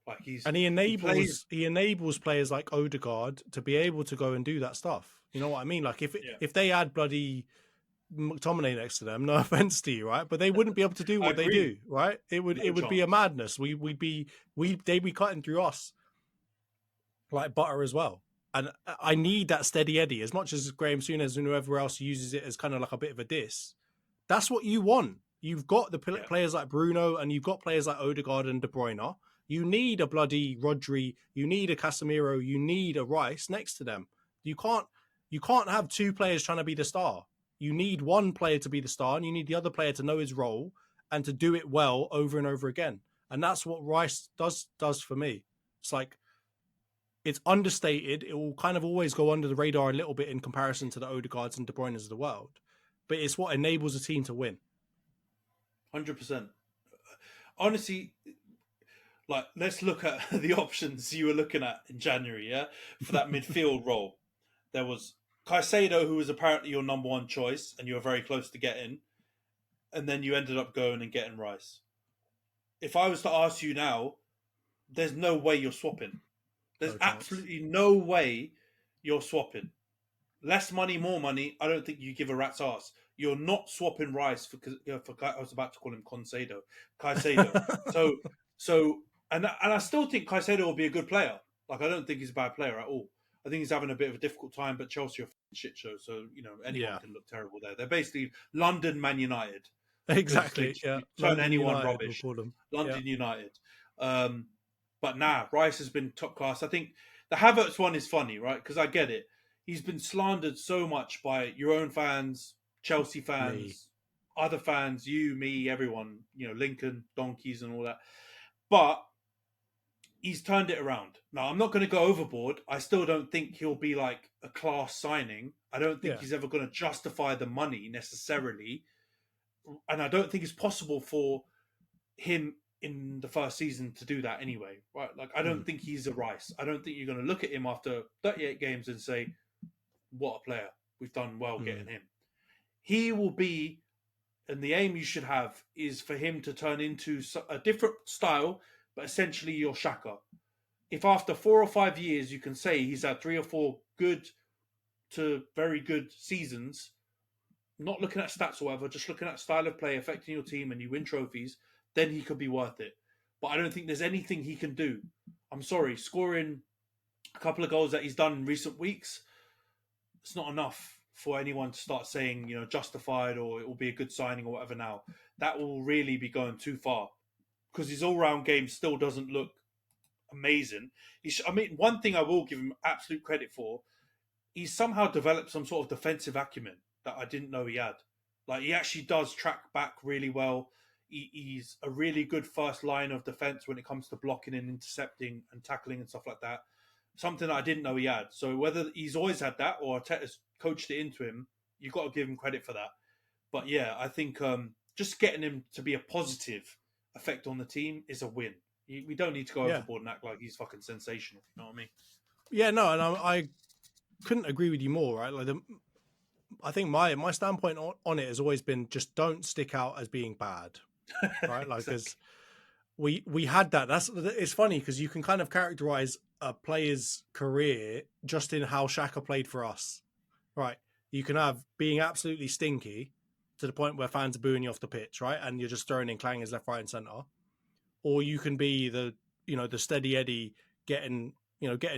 Like he enables players like Odegaard to be able to go and do that stuff. You know what I mean? Like if they had bloody McTominay next to them, no offense to you, right? But they wouldn't be able to do what they do, right? It would be a madness. They'd be cutting through us like butter as well. And I need that steady Eddie as much as Graham Souness and whoever else uses it as kind of like a bit of a diss. That's what you want. You've got the players like Bruno and you've got players like Odegaard and De Bruyne. You need a bloody Rodri. You need a Casemiro. You need a Rice next to them. You can't have two players trying to be the star. You need one player to be the star and you need the other player to know his role and to do it well over and over again. And that's what Rice does for me. It's like, it's understated. It will kind of always go under the radar a little bit in comparison to the Odegaards and De Bruyne's of the world. But it's what enables a team to win. 100%. Honestly, like, let's look at the options you were looking at in January, yeah? For that midfield role. There was Caicedo, who was apparently your number one choice, and you were very close to getting. And then you ended up going and getting Rice. If I was to ask you now, there's no way you're swapping. There's absolutely no way you're swapping. Less money, more money. I don't think you give a rat's ass. You're not swapping Rice for I was about to call him Caicedo. And I still think Caicedo will be a good player. Like I don't think he's a bad player at all. I think he's having a bit of a difficult time, but Chelsea are a shit show, so anyone can look terrible there. They're basically London Man United. Exactly. Yeah. Turn London anyone United, rubbish. We'll call them. London United. But Rice has been top class. I think the Havertz one is funny, right? Because I get it. He's been slandered so much by your own fans, Chelsea fans, other fans, you, me, everyone, Lincoln, donkeys and all that. But he's turned it around. Now, I'm not going to go overboard. I still don't think he'll be like a class signing. I don't think he's ever going to justify the money necessarily. And I don't think it's possible for him in the first season to do that anyway, right? Like, I don't think he's a Rice. I don't think you're going to look at him after 38 games and say, what a player. We've done well getting him. He will be, and the aim you should have is for him to turn into a different style, but essentially your Xhaka. If after 4 or 5 years you can say he's had 3 or 4 good to very good seasons, not looking at stats or whatever, just looking at style of play affecting your team and you win trophies, then he could be worth it. But I don't think there's anything he can do. I'm sorry, scoring a couple of goals that he's done in recent weeks, it's not enough for anyone to start saying, justified or it will be a good signing or whatever now. That will really be going too far because his all-round game still doesn't look amazing. One thing I will give him absolute credit for, he's somehow developed some sort of defensive acumen that I didn't know he had. Like, he actually does track back really well. He's a really good first line of defense when it comes to blocking and intercepting and tackling and stuff like that. Something that I didn't know he had. So whether he's always had that or Arteta's coached it into him, you've got to give him credit for that. But yeah, I think just getting him to be a positive effect on the team is a win. We don't need to go overboard and act like he's fucking sensational. You know what I mean? Yeah, no, and I couldn't agree with you more, right? Like, I think my standpoint on it has always been just don't stick out as being bad, right? Like, because we had that. It's funny because you can kind of characterize a player's career just in how Xhaka played for us, right? You can have being absolutely stinky to the point where fans are booing you off the pitch, right? And you're just throwing in clangers left, right, and centre. Or you can be the steady Eddie getting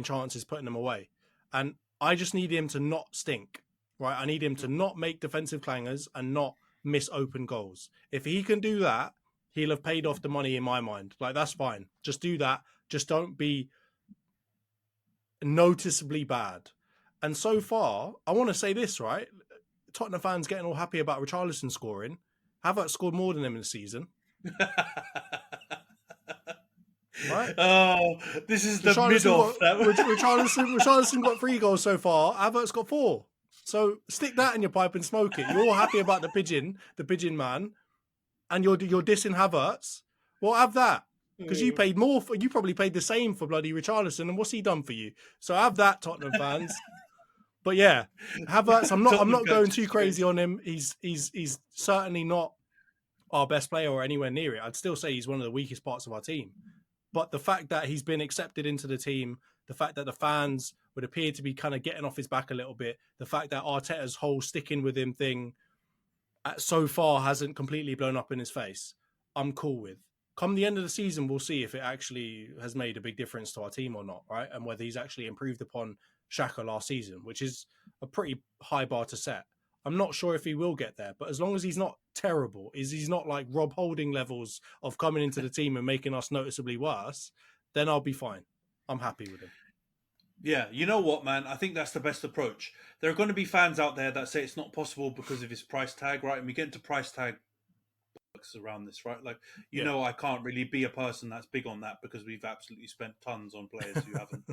chances, putting them away. And I just need him to not stink, right? I need him to not make defensive clangers and not miss open goals. If he can do that, he'll have paid off the money in my mind. Like, that's fine. Just do that. Just don't be noticeably bad. And so far, I want to say this, right? Tottenham fans getting all happy about Richarlison scoring. Havertz scored more than him in the season. Right? Oh, this is the middle. Richarlison got 3 goals so far. Havertz got 4. So stick that in your pipe and smoke it. You're all happy about the pigeon man, and you're dissing Havertz. Well, have that, because you paid more. You probably paid the same for bloody Richarlison, and what's he done for you? So have that, Tottenham fans. But yeah, Havertz. I'm not going too crazy on him. He's certainly not our best player or anywhere near it. I'd still say he's one of the weakest parts of our team. But the fact that he's been accepted into the team, the fact that the fans would appear to be kind of getting off his back a little bit, the fact that Arteta's whole sticking with him thing so far hasn't completely blown up in his face, I'm cool with. Come the end of the season, we'll see if it actually has made a big difference to our team or not, right? And whether he's actually improved upon Xhaka last season, which is a pretty high bar to set. I'm not sure if he will get there, but as long as he's not terrible, he's not like Rob Holding levels of coming into the team and making us noticeably worse, then I'll be fine. I'm happy with him. Yeah, you know what, man? I think that's the best approach. There are going to be fans out there that say it's not possible because of his price tag, right? And we get into price tag around this, right? Like, you know, I can't really be a person that's big on that because we've absolutely spent tons on players who haven't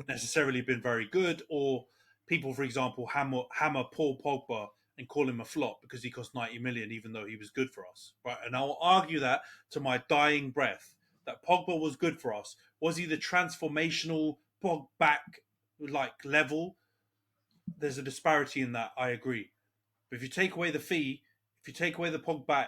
necessarily been very good, or people, for example, hammer Paul Pogba and call him a flop because he cost 90 million, even though he was good for us, right? And I'll argue that to my dying breath, that Pogba was good for us. Was he the transformational Pogba-back like level? There's a disparity in that, I agree. But if you take away the fee, if you take away the Pogba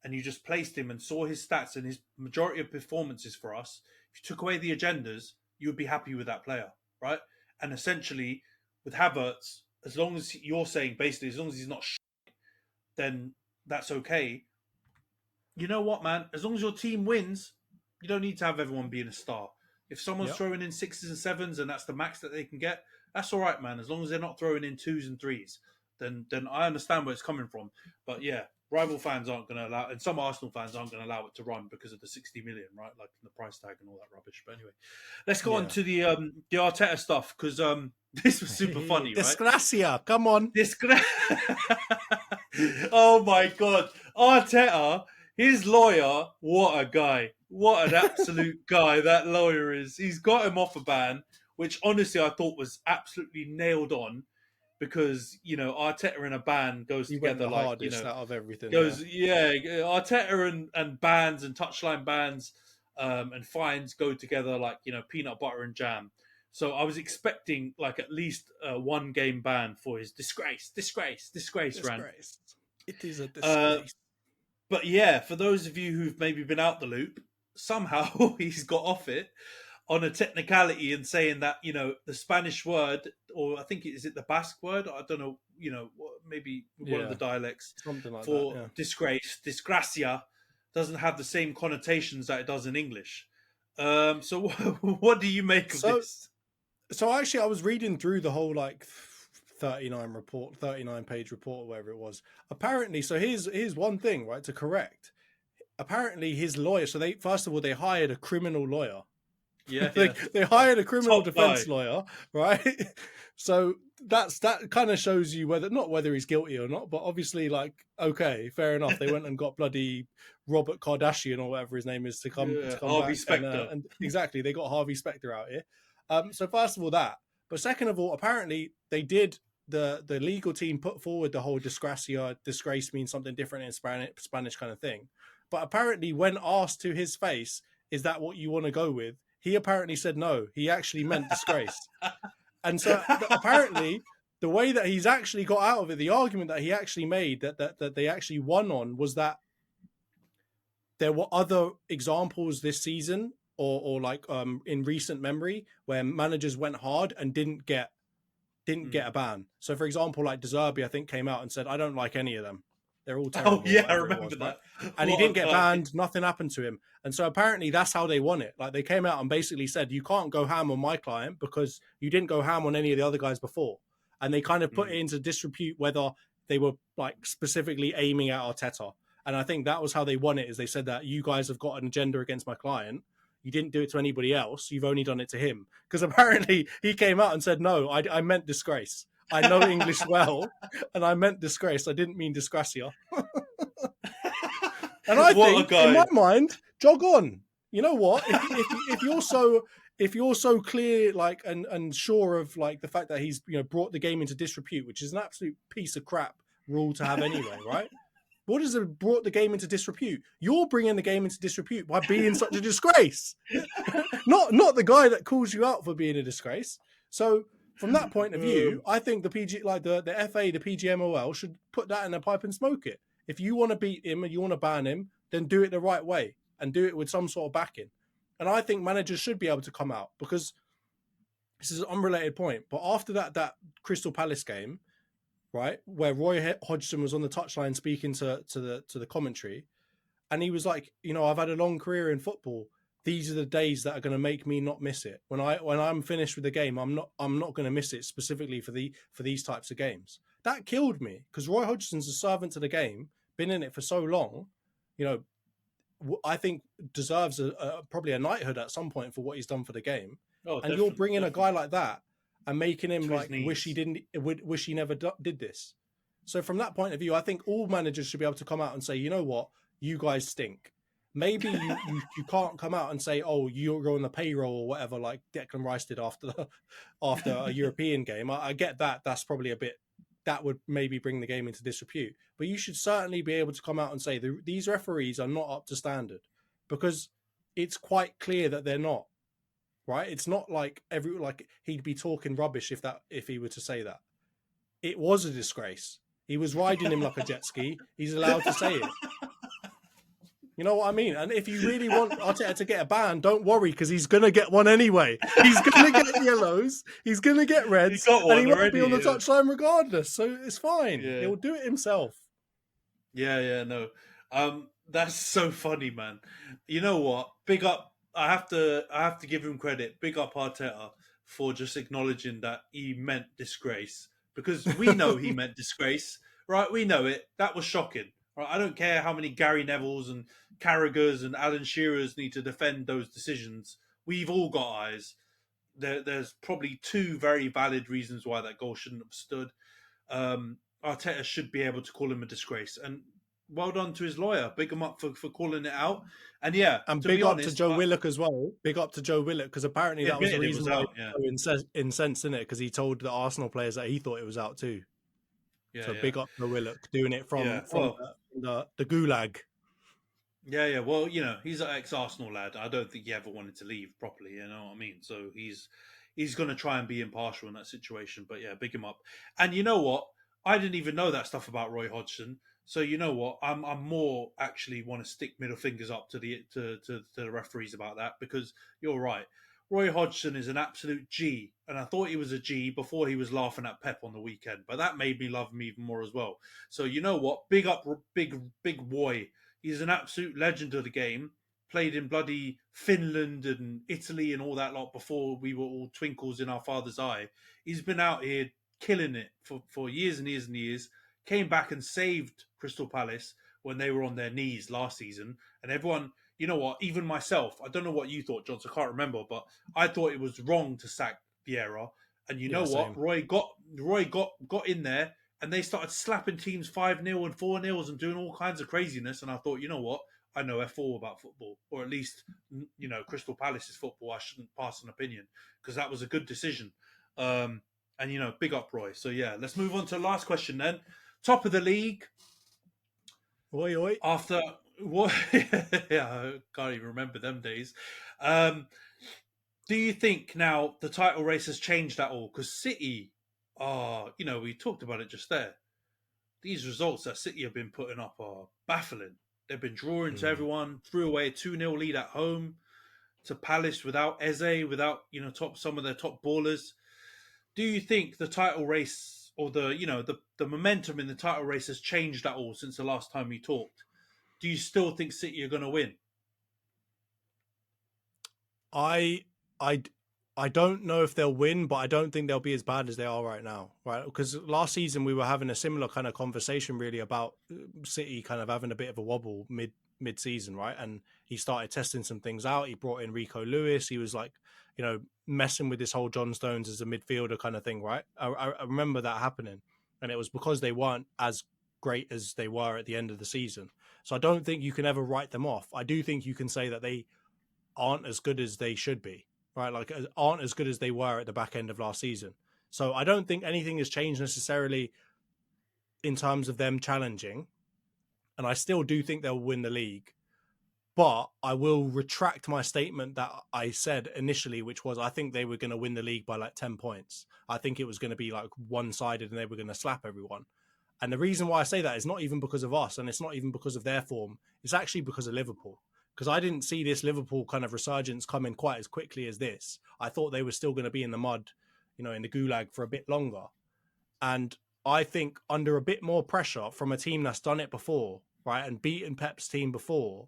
and you just placed him and saw his stats and his majority of performances for us, if you took away the agendas, you would be happy with that player, right? And essentially, with Havertz, as long as you're saying basically, as long as he's not shit, then that's okay. You know what, man? As long as your team wins, you don't need to have everyone being a star. If someone's throwing in 6s and 7s and that's the max that they can get, that's all right, man. As long as they're not throwing in 2s and 3s, then I understand where it's coming from. But yeah, rival fans aren't going to allow, and some Arsenal fans aren't going to allow it to run because of the 60 million, right? Like the price tag and all that rubbish. But anyway, let's go on to the Arteta stuff, because this was super funny, right? Disgracia, come on. Oh my God. Arteta, his lawyer, what a guy. What an absolute guy that lawyer is. He's got him off a ban, which honestly I thought was absolutely nailed on, because, you know, Arteta and a ban goes together like, you know, out of everything. Arteta and bans and touchline bans and fines go together like, you know, peanut butter and jam. So I was expecting like at least a 1-game ban for his disgrace rant. It is a disgrace. But yeah, for those of you who've maybe been out the loop, somehow he's got off it on a technicality and saying that, you know, the Spanish word, or I think is it the Basque word? I don't know, you know, maybe one of the dialects like for that, disgrace, disgracia, doesn't have the same connotations that it does in English. So what do you make of this? So actually, I was reading through the whole like 39-page report, or whatever it was. Apparently, so here's one thing, right, to correct. Apparently, his lawyer. So they hired a criminal lawyer. Yeah, they hired a criminal defense lawyer, right? So that kind of shows you whether he's guilty or not, but obviously, like, okay, fair enough. They went and got bloody Robert Kardashian or whatever his name is to come Harvey back. Specter. And exactly, they got Harvey Specter out here. So first of all, that. But second of all, apparently they did the legal team put forward the whole disgrace means something different in Spanish kind of thing. But apparently, when asked to his face, is that what you want to go with? He apparently said no. He actually meant disgrace. And so apparently, the way that he's actually got out of it, the argument that he actually made that they actually won on was that there were other examples this season or like in recent memory where managers went hard and didn't get a ban. So for example, like Zerbi, I think, came out and said, I don't like any of them. They're all terrible. Oh yeah, I remember that. Right? And he didn't get banned. Nothing happened to him. And so apparently that's how they won it. Like they came out and basically said, you can't go ham on my client because you didn't go ham on any of the other guys before. And they kind of put it into disrepute whether they were like specifically aiming at Arteta. And I think that was how they won it, is they said that you guys have got an agenda against my client. You didn't do it to anybody else. You've only done it to him. Because apparently he came out and said, no, I meant disgrace. I know English well, and I meant disgrace. I didn't mean disgracia. And I think, in my mind, jog on. You know what? If you're so clear, like, and sure of like the fact that he's brought the game into disrepute, which is an absolute piece of crap rule to have anyway, right? What is it brought the game into disrepute? You're bringing the game into disrepute by being such a disgrace. not the guy that calls you out for being a disgrace. So from that point of view, I think the FA, the PGMOL should put that in a pipe and smoke it. If you want to beat him and you want to ban him, then do it the right way and do it with some sort of backing. And I think managers should be able to come out, because this is an unrelated point. But after that Crystal Palace game, right, where Roy Hodgson was on the touchline speaking to the commentary, and he was like, I've had a long career in football. These are the days that are going to make me not miss it. When I'm finished with the game, I'm not going to miss it specifically for these types of games. That killed me, because Roy Hodgson's a servant to the game, been in it for so long. I think deserves probably a knighthood at some point for what he's done for the game. And you're bringing a guy like that and making him like wish he never did this. So from that point of view, I think all managers should be able to come out and say, you know what, you guys stink. Maybe you can't come out and say, oh, you're on the payroll or whatever, like Declan Rice did after a European game. I get that. That's probably a bit, that would maybe bring the game into disrepute. But you should certainly be able to come out and say these referees are not up to standard, because it's quite clear that they're not. Right? It's not like he'd be talking rubbish if he were to say that. It was a disgrace. He was riding him like a jet ski. He's allowed to say it. You know what I mean? And if you really want Arteta to get a ban, don't worry, because he's going to get one anyway. He's going to get yellows. He's going to get reds. And he won't be on the touchline regardless. So it's fine. Yeah. He'll do it himself. Yeah, no. That's so funny, man. You know what? Big up. I have to give him credit. Big up Arteta for just acknowledging that he meant disgrace. Because we know he meant disgrace. Right? We know it. That was shocking. Right? I don't care how many Gary Nevilles and Carragher's and Alan Shearer's need to defend those decisions. We've all got eyes. There's probably two very valid reasons why that goal shouldn't have stood. Arteta should be able to call him a disgrace. And well done to his lawyer. Big him up for calling it out. And yeah, and big up to Joe Willock as well. Big up to Joe Willock, because apparently that was the reason why he was so incensed, in it, because he told the Arsenal players that he thought it was out too. Yeah, so big up to Willock doing it from the gulag. Yeah. Well, he's an ex-Arsenal lad. I don't think he ever wanted to leave properly. You know what I mean? So he's going to try and be impartial in that situation. But yeah, big him up. And you know what? I didn't even know that stuff about Roy Hodgson. So you know what? I'm more actually want to stick middle fingers up to the referees about that, because you're right. Roy Hodgson is an absolute G, and I thought he was a G before he was laughing at Pep on the weekend. But that made me love him even more as well. So you know what? Big up, big Roy. He's an absolute legend of the game. Played in bloody Finland and Italy and all that lot before we were all twinkles in our father's eye. He's been out here killing it for years and years and years. Came back and saved Crystal Palace when they were on their knees last season. And everyone, you know what, even myself, I don't know what you thought, John, I can't remember, but I thought it was wrong to sack Vieira. And you know what? Same. Roy got in there, and they started slapping teams 5-0 and 4-0 and doing all kinds of craziness. And I thought, you know what? I know F4 about football, or at least, you know, Crystal Palace's football. I shouldn't pass an opinion because that was a good decision. And, you know, big up Roy. So, yeah, let's move on to the last question then. Top of the league. Oi, oi. After what? Yeah, I can't even remember them days. Do you think now the title race has changed at all? Because City you know, we talked about it just there. These results that City have been putting up are baffling. They've been drawing to everyone, threw away a 2-0 lead at home to Palace without Eze, without, you know, some of their top ballers. Do you think the title race or the momentum in the title race has changed at all since the last time we talked? Do you still think City are going to win? I don't know if they'll win, but I don't think they'll be as bad as they are right now, right? Because last season we were having a similar kind of conversation really about City kind of having a bit of a wobble mid-season, right? And he started testing some things out. He brought in Rico Lewis. He was like, you know, messing with this whole John Stones as a midfielder kind of thing, right? I remember that happening, and it was because they weren't as great as they were at the end of the season. So I don't think you can ever write them off. I do think you can say that they aren't as good as they should be, right? Like aren't as good as they were at the back end of last season. So I don't think anything has changed necessarily in terms of them challenging. And I still do think they'll win the league. But I will retract my statement that I said initially, which was I think they were going to win the league by like 10 points. I think it was going to be like one-sided and they were going to slap everyone. And the reason why I say that is not even because of us and it's not even because of their form. It's actually because of Liverpool. Because I didn't see this Liverpool kind of resurgence coming quite as quickly as this. I thought they were still going to be in the mud, you know, in the gulag for a bit longer. And I think under a bit more pressure from a team that's done it before, right, and beaten Pep's team before,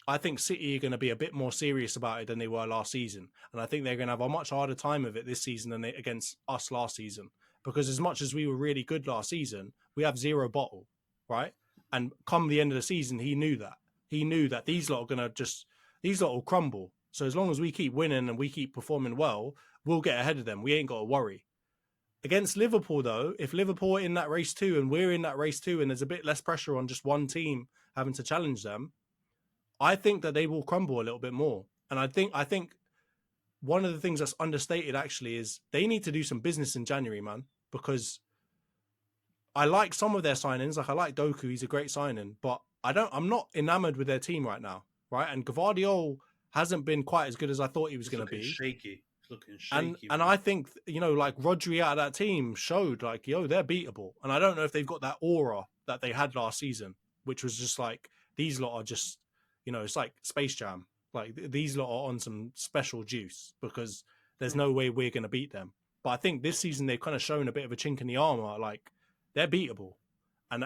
I think City are going to be a bit more serious about it than they were last season. And I think they're going to have a much harder time of it this season than against us last season. Because as much as we were really good last season, we have zero bottle, right? And come the end of the season, he knew that. He knew that these lot are going to these lot will crumble. So as long as we keep winning and we keep performing well, we'll get ahead of them. We ain't got to worry. Against Liverpool, though, if Liverpool are in that race too, and we're in that race too, and there's a bit less pressure on just one team having to challenge them, I think that they will crumble a little bit more. And I think one of the things that's understated actually is they need to do some business in January, man, because I like some of their signings. Like I like Doku, he's a great signing, but I'm not enamored with their team right now, right? And Gvardiol hasn't been quite as good as I thought he was going to be. Shaky. It's looking shaky. And I think, you know, like Rodri out of that team showed like, yo, they're beatable. And I don't know if they've got that aura that they had last season, which was just like, these lot are just, you know, it's like Space Jam. Like these lot are on some special juice because there's no way we're going to beat them. But I think this season they've kind of shown a bit of a chink in the armor. Like they're beatable. And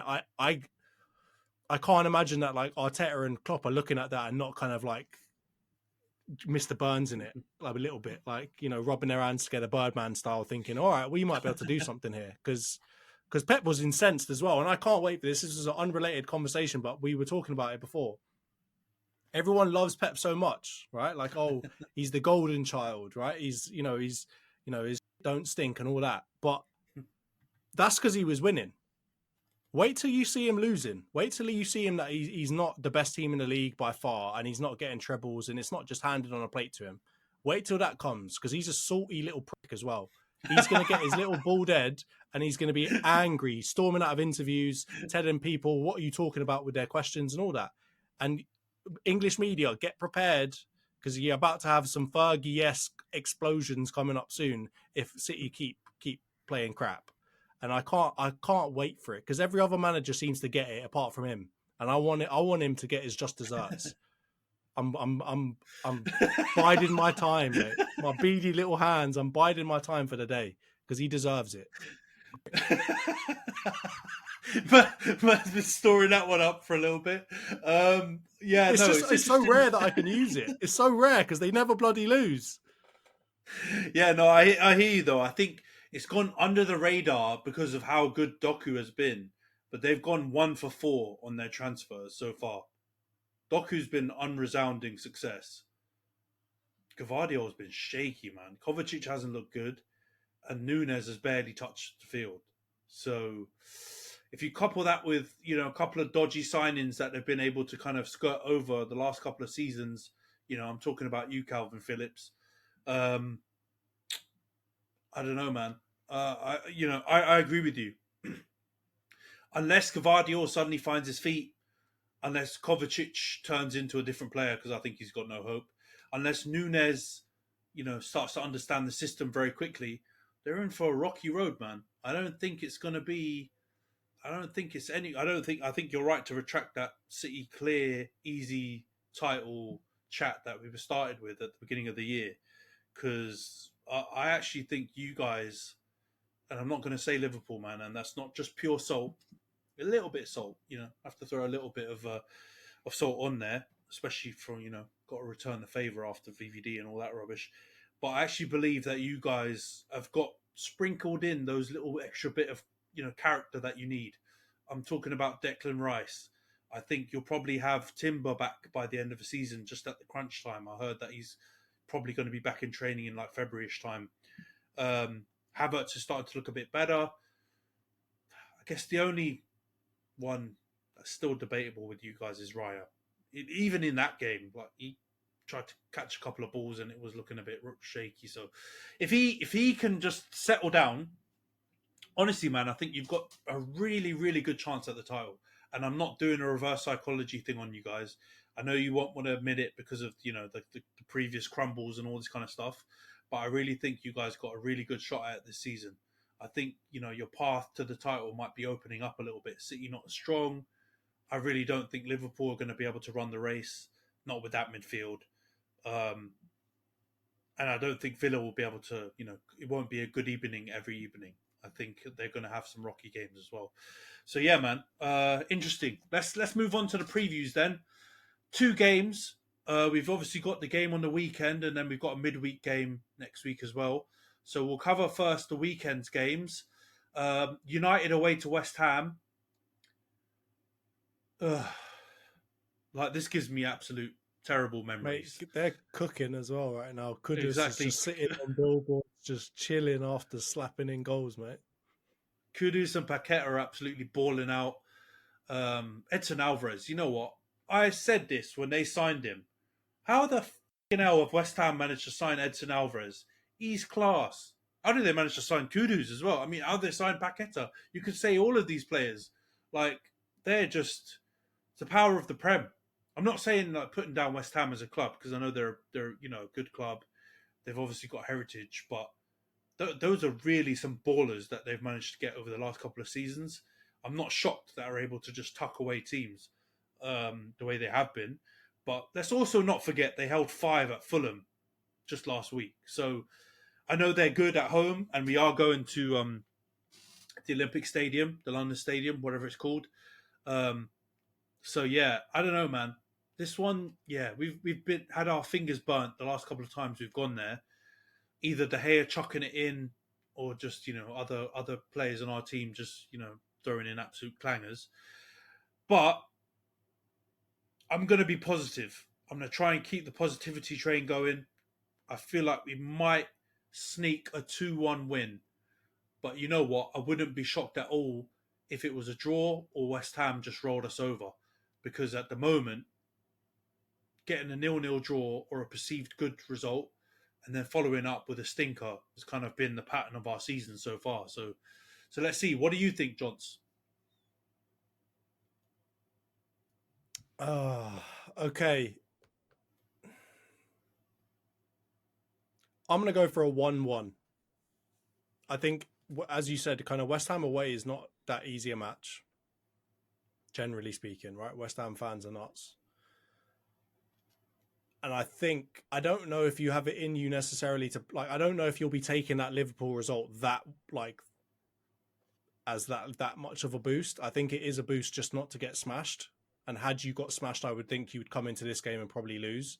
I can't imagine that like Arteta and Klopp are looking at that and not kind of like Mr. Burns in it, like a little bit, like, you know, rubbing their hands together, Birdman style, thinking, all right, we might be able to do something here. Because Pep was incensed as well. And I can't wait for this. This is an unrelated conversation, but we were talking about it before. Everyone loves Pep so much, right? Like, oh, he's the golden child, right? He's don't stink and all that. But that's because he was winning. Wait till you see him losing. Wait till you see him that he's not the best team in the league by far and he's not getting trebles and it's not just handed on a plate to him. Wait till that comes because he's a salty little prick as well. He's going to get his little bald head and he's going to be angry, storming out of interviews, telling people, what are you talking about with their questions and all that. And English media, get prepared because you're about to have some Fergie-esque explosions coming up soon if City keep playing crap. And I can't wait for it because every other manager seems to get it apart from him, and I want him to get his just desserts. I'm biding my time, mate. My beady little hands. I'm biding my time for the day because he deserves it. but storing that one up for a little bit. It's so rare that I can use it. It's so rare because they never bloody lose. Yeah, no, I hear you though. I think it's gone under the radar because of how good Doku has been, but they've gone 1 for 4 on their transfers so far. Doku's been unresounding success. Gvardiol's been shaky, man. Kovacic hasn't looked good. and Nunes has barely touched the field. So if you couple that with, a couple of dodgy signings that they've been able to kind of skirt over the last couple of seasons, I'm talking about you, Calvin Phillips. I don't know, man. I agree with you. Unless Gvardiol suddenly finds his feet, unless Kovacic turns into a different player, because I think he's got no hope, unless Nunes, starts to understand the system very quickly, they're in for a rocky road, man. I think you're right to retract that City clear, easy title chat that we started with at the beginning of the year, because I actually think you guys, and I'm not going to say Liverpool, man, and that's not just pure salt, a little bit of salt, have to throw a little bit of salt on there, especially from, got to return the favour after VVD and all that rubbish. But I actually believe that you guys have got sprinkled in those little extra bit of, character that you need. I'm talking about Declan Rice. I think you'll probably have Timber back by the end of the season, just at the crunch time. I heard that he's probably going to be back in training in like February-ish time. Havertz is starting to look a bit better. I guess the only one that's still debatable with you guys is Raya. Even in that game, like he tried to catch a couple of balls and it was looking a bit shaky. So if he can just settle down, honestly, man, I think you've got a really, really good chance at the title. And I'm not doing a reverse psychology thing on you guys. I know you won't want to admit it because of, the previous crumbles and all this kind of stuff. But I really think you guys got a really good shot at it this season. I think, your path to the title might be opening up a little bit. City not strong. I really don't think Liverpool are going to be able to run the race, not with that midfield. And I don't think Villa will be able to, it won't be a good evening every evening. I think they're going to have some rocky games as well. So yeah, man, interesting. Let's move on to the previews then. 2 games. We've obviously got the game on the weekend, and then we've got a midweek game next week as well. So we'll cover first the weekend's games. United away to West Ham. This gives me absolute terrible memories. Mate, they're cooking as well right now. Kudus Exactly. is just sitting on billboards, just chilling after slapping in goals, mate. Kudus and Paqueta are absolutely balling out. Edson Alvarez, you know what? I said this when they signed him. How the f***ing hell have West Ham managed to sign Edson Alvarez? He's class. How did they manage to sign Kudus as well? I mean, how did they sign Paqueta? You could say all of these players, they're just the power of the Prem. I'm not saying putting down West Ham as a club, because I know they're a good club. They've obviously got heritage, but those are really some ballers that they've managed to get over the last couple of seasons. I'm not shocked that they're able to just tuck away teams the way they have been. But let's also not forget they held 5 at Fulham just last week. So I know they're good at home, and we are going to the Olympic Stadium, the London Stadium, whatever it's called. So yeah, I don't know, man. This one, yeah, we've had our fingers burnt the last couple of times we've gone there. Either De Gea chucking it in, or just other players on our team just throwing in absolute clangers. But I'm going to be positive. I'm going to try and keep the positivity train going. I feel like we might sneak a 2-1 win. But you know what? I wouldn't be shocked at all if it was a draw or West Ham just rolled us over. Because at the moment, getting a 0-0 draw or a perceived good result and then following up with a stinker has kind of been the pattern of our season so far. So let's see. What do you think, Johns? Okay. I'm going to go for a 1-1. I think, as you said, kind of West Ham away is not that easy a match. Generally speaking, right? West Ham fans are nuts. And I don't know if you have it in you necessarily to, I don't know if you'll be taking that Liverpool result as that much of a boost. I think it is a boost just not to get smashed. And had you got smashed, I would think you would come into this game and probably lose.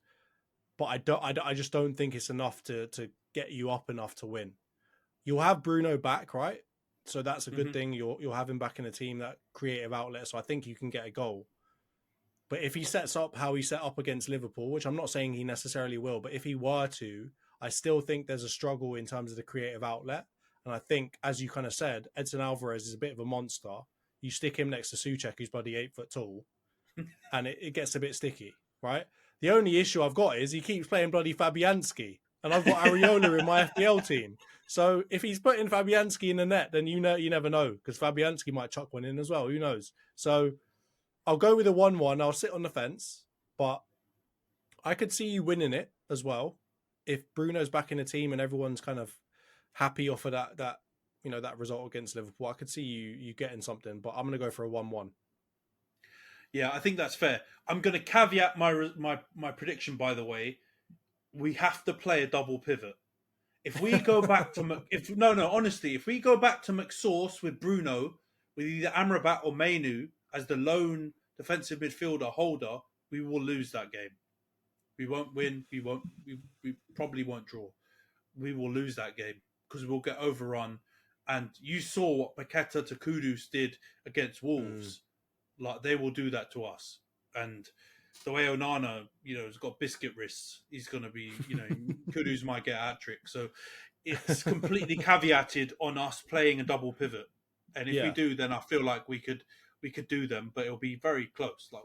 But I just don't think it's enough to get you up enough to win. You'll have Bruno back, right? So that's a good thing. You'll have him back in the team, that creative outlet. So I think you can get a goal. But if he sets up how he set up against Liverpool, which I'm not saying he necessarily will, but if he were to, I still think there's a struggle in terms of the creative outlet. And I think, as you kind of said, Edson Alvarez is a bit of a monster. You stick him next to Souček, who's bloody 8 foot tall, and it gets a bit sticky, right? The only issue I've got is he keeps playing bloody Fabianski, and I've got Areola in my FPL team. So if he's putting Fabianski in the net, then you never know, because Fabianski might chuck one in as well. Who knows? So I'll go with a 1-1. I'll sit on the fence, but I could see you winning it as well if Bruno's back in the team and everyone's kind of happy off of that result against Liverpool. I could see you getting something, but I'm going to go for a 1-1. Yeah, I think that's fair. I'm going to caveat my prediction, by the way. We have to play a double pivot. If we go back to honestly, if we go back to McSauce with Bruno, with either Amrabat or Mainu as the lone defensive midfielder holder, we will lose that game. We won't win. We probably won't draw. We will lose that game because we'll get overrun. And you saw what Paqueta to Kudus did against Wolves. Like, they will do that to us. And the way Onana, has got biscuit wrists, he's going to be, Kudus might get a hat-trick. So it's completely caveated on us playing a double pivot. And if we do, then I feel like we could do them, but it'll be very close. Like,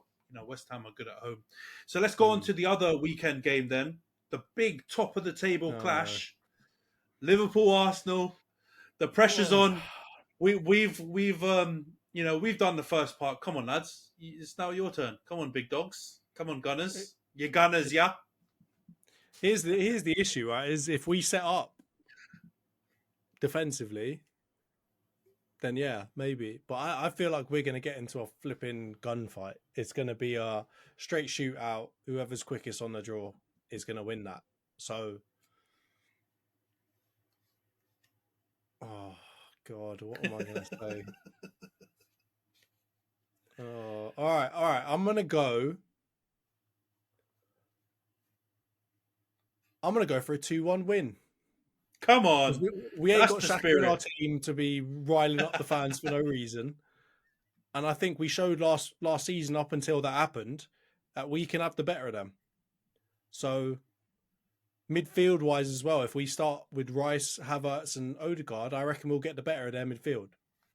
West Ham are good at home. So let's go on to the other weekend game then. The big top of the table clash. Liverpool, Arsenal. The pressure's on. We've done the first part. Come on, lads. It's now your turn. Come on, big dogs. Come on, Gunners. You're Gunners, yeah? Here's the issue, right? Is if we set up defensively, then yeah, maybe. But I feel like we're going to get into a flipping gunfight. It's going to be a straight shootout. Whoever's quickest on the draw is going to win that. So, oh, God, what am I going to say? All right. I'm going to go for a 2-1 win. Come on. We ain't got Shaq in our team to be riling up the fans for no reason. And I think we showed last season up until that happened that we can have the better of them. So midfield-wise as well, if we start with Rice, Havertz and Odegaard, I reckon we'll get the better of their midfield.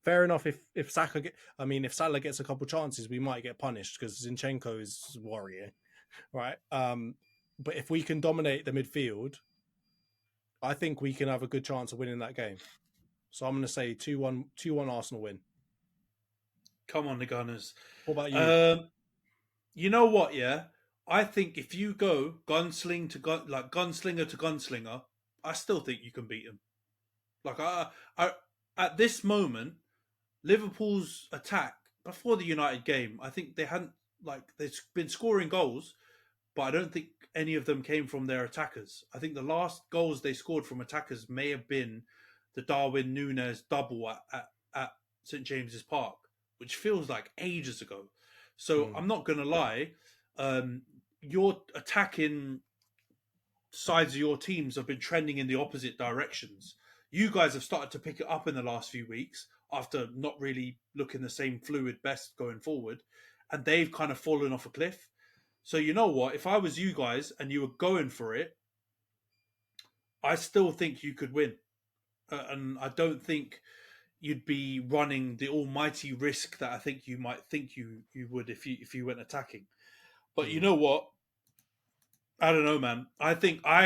Fair enough, if Salah gets a couple chances, we might get punished because Zinchenko is a warrior, right? But if we can dominate the midfield, I think we can have a good chance of winning that game. So I'm going to say 2-1 Arsenal win. Come on, the Gunners. What about you? You know what, yeah? I think if you go gunslinger to gunslinger, I still think you can beat them. Like, I at this moment, Liverpool's attack, before the United game, I think they've been scoring goals, but I don't think any of them came from their attackers. I think the last goals they scored from attackers may have been the Darwin Núñez double at St. James's Park, which feels like ages ago. So I'm not going to lie. Your attacking sides of your teams have been trending in the opposite directions. You guys have started to pick it up in the last few weeks after not really looking the same fluid best going forward. And they've kind of fallen off a cliff. So you know what? If I was you guys and you were going for it, I still think you could win. And I don't think you'd be running the almighty risk that I think you might think you would if you went attacking. But you know what? I don't know, man. I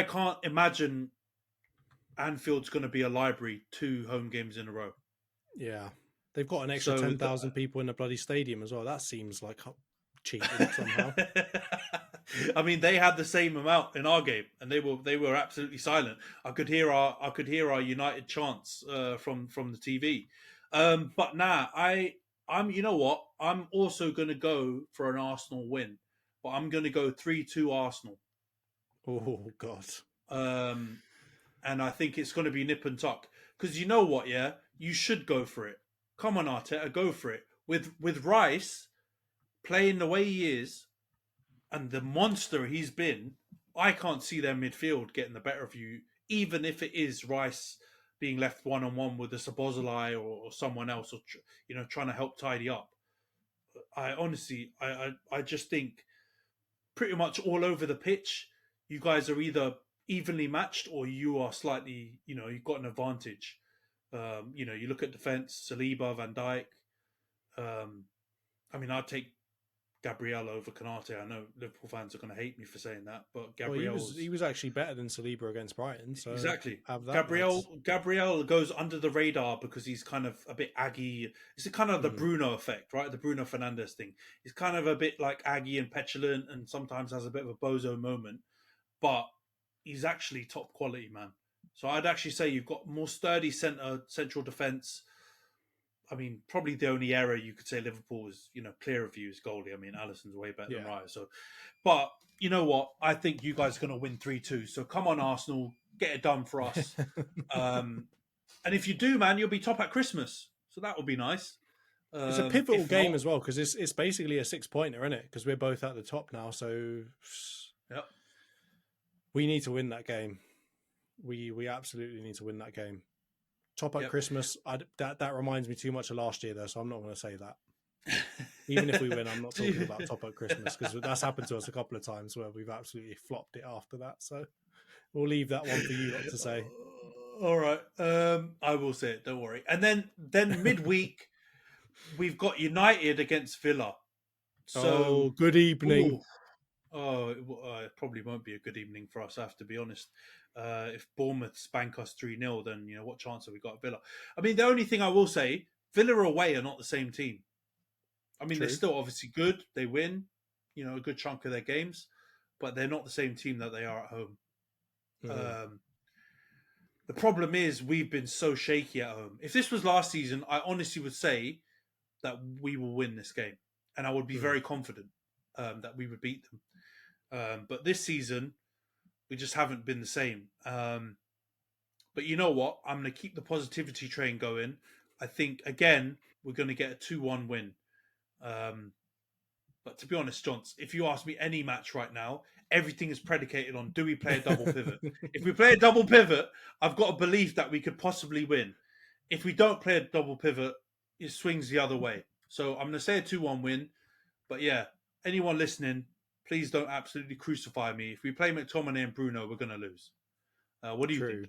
can't imagine Anfield's going to be a library 2 home games in a row. Yeah. They've got an extra 10,000 people in the bloody stadium as well. That seems like cheating somehow. I mean, they had the same amount in our game, and they were absolutely silent. I could hear our United chants from the TV. But I'm you know what? I'm also going to go for an Arsenal win, but I'm going to go 3-2 Arsenal. Oh God. And I think it's going to be nip and tuck because you know what? Yeah, you should go for it. Come on, Arteta, go for it with Rice playing the way he is and the monster he's been. I can't see their midfield getting the better of you, even if it is Rice being left 1-on-1 with a Szoboszlai or someone else, or trying to help tidy up. I honestly, I just think pretty much all over the pitch, you guys are either evenly matched or you are slightly, you've got an advantage. You look at defence, Saliba, Van Dijk. I'd take Gabriel over Konate. I know Liverpool fans are going to hate me for saying that, but Well, Gabriel he was actually better than Saliba against Brighton. So exactly. have that. Gabriel goes under the radar because he's kind of a bit aggy. It's kind of the Bruno effect, right? The Bruno Fernandes thing. He's kind of a bit like aggy and petulant, and sometimes has a bit of a bozo moment. But he's actually top quality, man. So I'd actually say you've got more sturdy central defence. Probably the only error you could say Liverpool is, clear of you is goalie. Alisson's way better than Raya. So, but you know what? I think you guys are going to win 3-2. So come on, Arsenal, get it done for us. And if you do, man, you'll be top at Christmas. So that would be nice. It's a pivotal game as well because it's basically a 6-pointer, isn't it? Because we're both at the top now. So yep. We need to win that game. We absolutely need to win that game. Top at Christmas, that reminds me too much of last year, though, so I'm not going to say that. Even if we win, I'm not talking about top at Christmas because that's happened to us a couple of times where we've absolutely flopped it after that. So we'll leave that one for you lot to say. All right. I will say it, don't worry. And then midweek, we've got United against Villa. So good evening. It probably won't be a good evening for us, I have to be honest. If Bournemouth spank us 3-0, then what chance have we got at Villa? The only thing I will say, Villa away are not the same team. They're still obviously good. They win, a good chunk of their games, but they're not the same team that they are at home. The problem is we've been so shaky at home. If this was last season, I honestly would say that we will win this game, and I would be very confident that we would beat them. But this season, we just haven't been the same. But you know what? I'm going to keep the positivity train going. I think, again, we're going to get a 2-1 win. But to be honest, Johns, if you ask me any match right now, everything is predicated on, do we play a double pivot? If we play a double pivot, I've got a belief that we could possibly win. If we don't play a double pivot, it swings the other way. So I'm going to say a 2-1 win. But yeah, anyone listening, please don't absolutely crucify me. If we play McTominay and Bruno, we're going to lose. What do you think?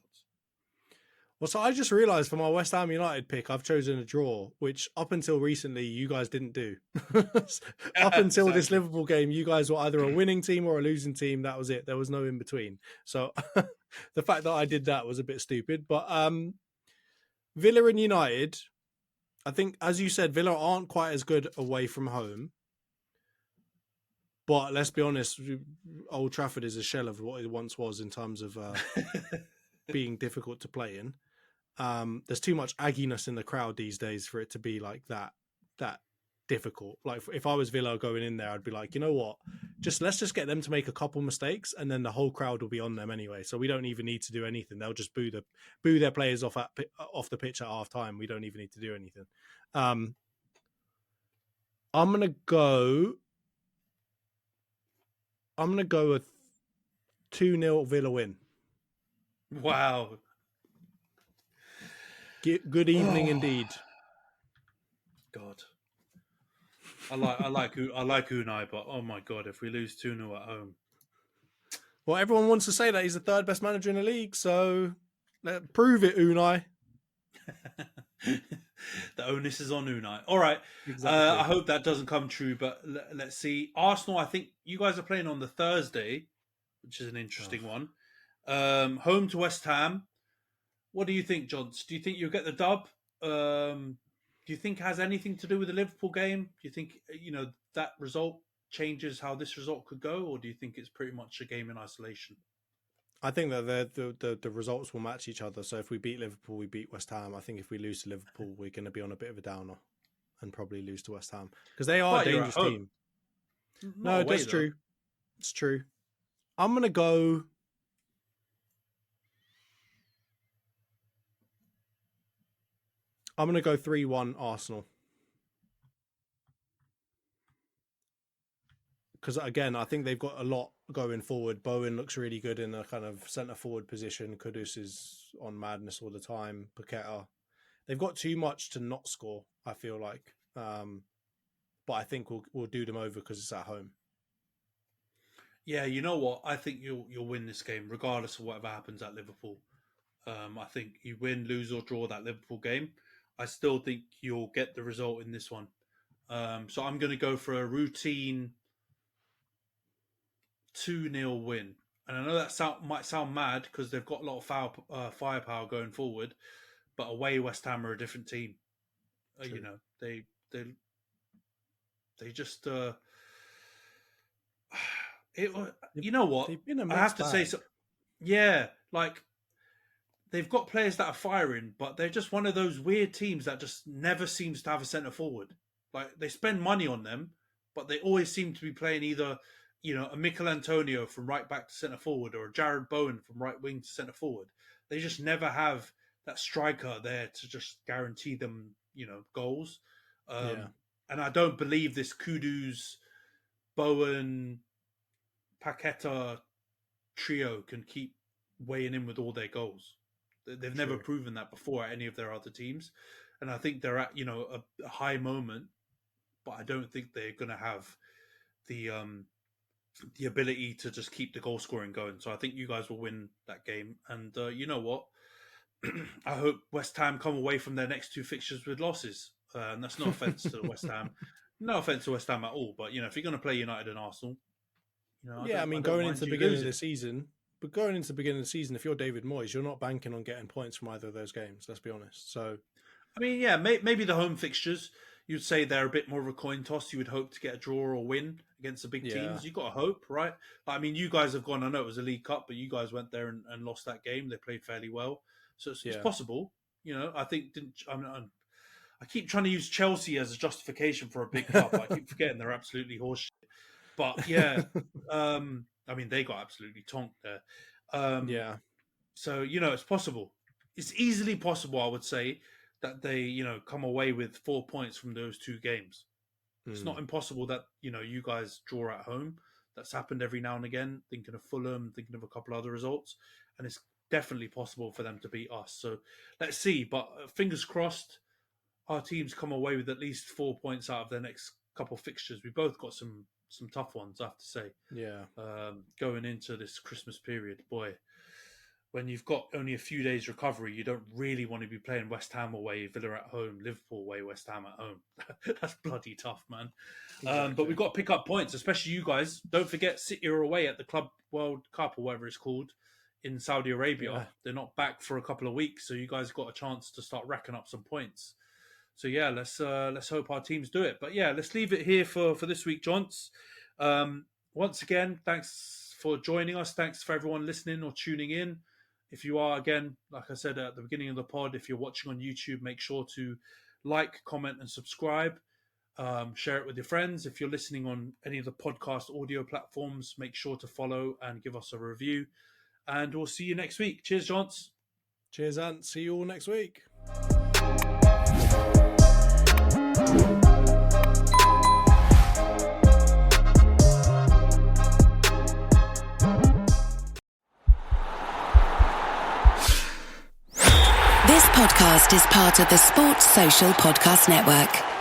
Well, so I just realised for my West Ham United pick, I've chosen a draw, which up until recently, you guys didn't do. Up until this Liverpool game, you guys were either a winning team or a losing team. That was it. There was no in between. So the fact that I did that was a bit stupid. But Villa and United, I think, as you said, Villa aren't quite as good away from home. But let's be honest, Old Trafford is a shell of what it once was in terms of being difficult to play in. There's too much agginess in the crowd these days for it to be like that difficult. Like if I was Villa going in there, I'd be like, you know what? Let's just get them to make a couple mistakes, and then the whole crowd will be on them anyway. So we don't even need to do anything. They'll just boo their players off the pitch at half time. We don't even need to do anything. I'm gonna go with 2-0 Villa win. Wow. Good evening indeed. God. I like Unai, but oh my God, if we lose 2-0 at home. Well, everyone wants to say that he's the third best manager in the league, so prove it, Unai. The onus is on Unai. All right. Exactly. I hope that doesn't come true, but let's see. Arsenal, I think you guys are playing on the Thursday, which is an interesting one. Home to West Ham. What do you think, Johns? Do you think you'll get the dub? Do you think it has anything to do with the Liverpool game? Do you think, that result changes how this result could go? Or do you think it's pretty much a game in isolation? I think that the results will match each other. So if we beat Liverpool, we beat West Ham. I think if we lose to Liverpool, we're going to be on a bit of a downer and probably lose to West Ham. Because they are a dangerous team. No, that's true. It's true. I'm going to go... I'm going to go 3-1 Arsenal. Because, again, I think they've got a lot going forward. Bowen looks really good in a kind of centre-forward position. Kudus is on madness all the time. Paqueta. They've got too much to not score, I feel like. But I think we'll do them over because it's at home. Yeah, you know what? I think you'll win this game, regardless of whatever happens at Liverpool. I think you win, lose or draw that Liverpool game. I still think you'll get the result in this one. So I'm going to go for a routine 2-0 win. And I know that might sound mad because they've got a lot of firepower going forward, but away West Ham are a different team. You know, they just you know what? I have to say so. Yeah, like they've got players that are firing, but they're just one of those weird teams that just never seems to have a centre forward. Like they spend money on them, but they always seem to be playing either, you know, a Mikel Antonio from right back to centre forward or a Jared Bowen from right wing to centre forward. They just never have that striker there to just guarantee them, you know, goals. And I don't believe this Kudus, Bowen, Paqueta trio can keep weighing in with all their goals. They've never proven that before at any of their other teams. And I think they're at, you know, a high moment, but I don't think they're going to have the ability to just keep the goal scoring going. So I think you guys will win that game. And you know what? I hope West Ham come away from their next two fixtures with losses. And that's no offence to West Ham. No offence to West Ham at all. But, you know, if you're going to play United and Arsenal, you know, going into the beginning of the season, if you're David Moyes, you're not banking on getting points from either of those games. Let's be honest. So, I mean, yeah, maybe the home fixtures, you'd say they're a bit more of a coin toss. You would hope to get a draw or win against the big teams. You've got to hope, right? I mean, you guys have gone, I know it was a League Cup, but you guys went there and lost that game. They played fairly well. So it's possible. You know, I think, I keep trying to use Chelsea as a justification for a big cup. I keep forgetting they're absolutely horseshit. But yeah, I mean, they got absolutely tonked there. So, you know, it's possible. It's easily possible, I would say, that they, you know, come away with 4 points from those two games. It's not impossible that, you know, you guys draw at home. That's happened every now and again, thinking of Fulham, thinking of a couple other results. And it's definitely possible for them to beat us. So let's see. But fingers crossed, our teams come away with at least 4 points out of their next couple of fixtures. We both got some tough ones, I have to say. Yeah. Going into this Christmas period, boy, when you've got only a few days recovery, you don't really want to be playing West Ham away, Villa at home, Liverpool away, West Ham at home. That's bloody tough, man. Exactly. But we've got to pick up points, especially you guys. Don't forget, City are away at the Club World Cup or whatever it's called in Saudi Arabia. Yeah. They're not back for a couple of weeks, so you guys got a chance to start racking up some points. So yeah, let's hope our teams do it. But yeah, let's leave it here for this week, Jonts. Once again, thanks for joining us. Thanks for everyone listening or tuning in. If you are, again, like I said at the beginning of the pod, if you're watching on YouTube, make sure to like, comment, and subscribe. Share it with your friends. If you're listening on any of the podcast audio platforms, make sure to follow and give us a review. And we'll see you next week. Cheers, Jonts. Cheers, Ant. See you all next week. This podcast is part of the Sports Social Podcast Network.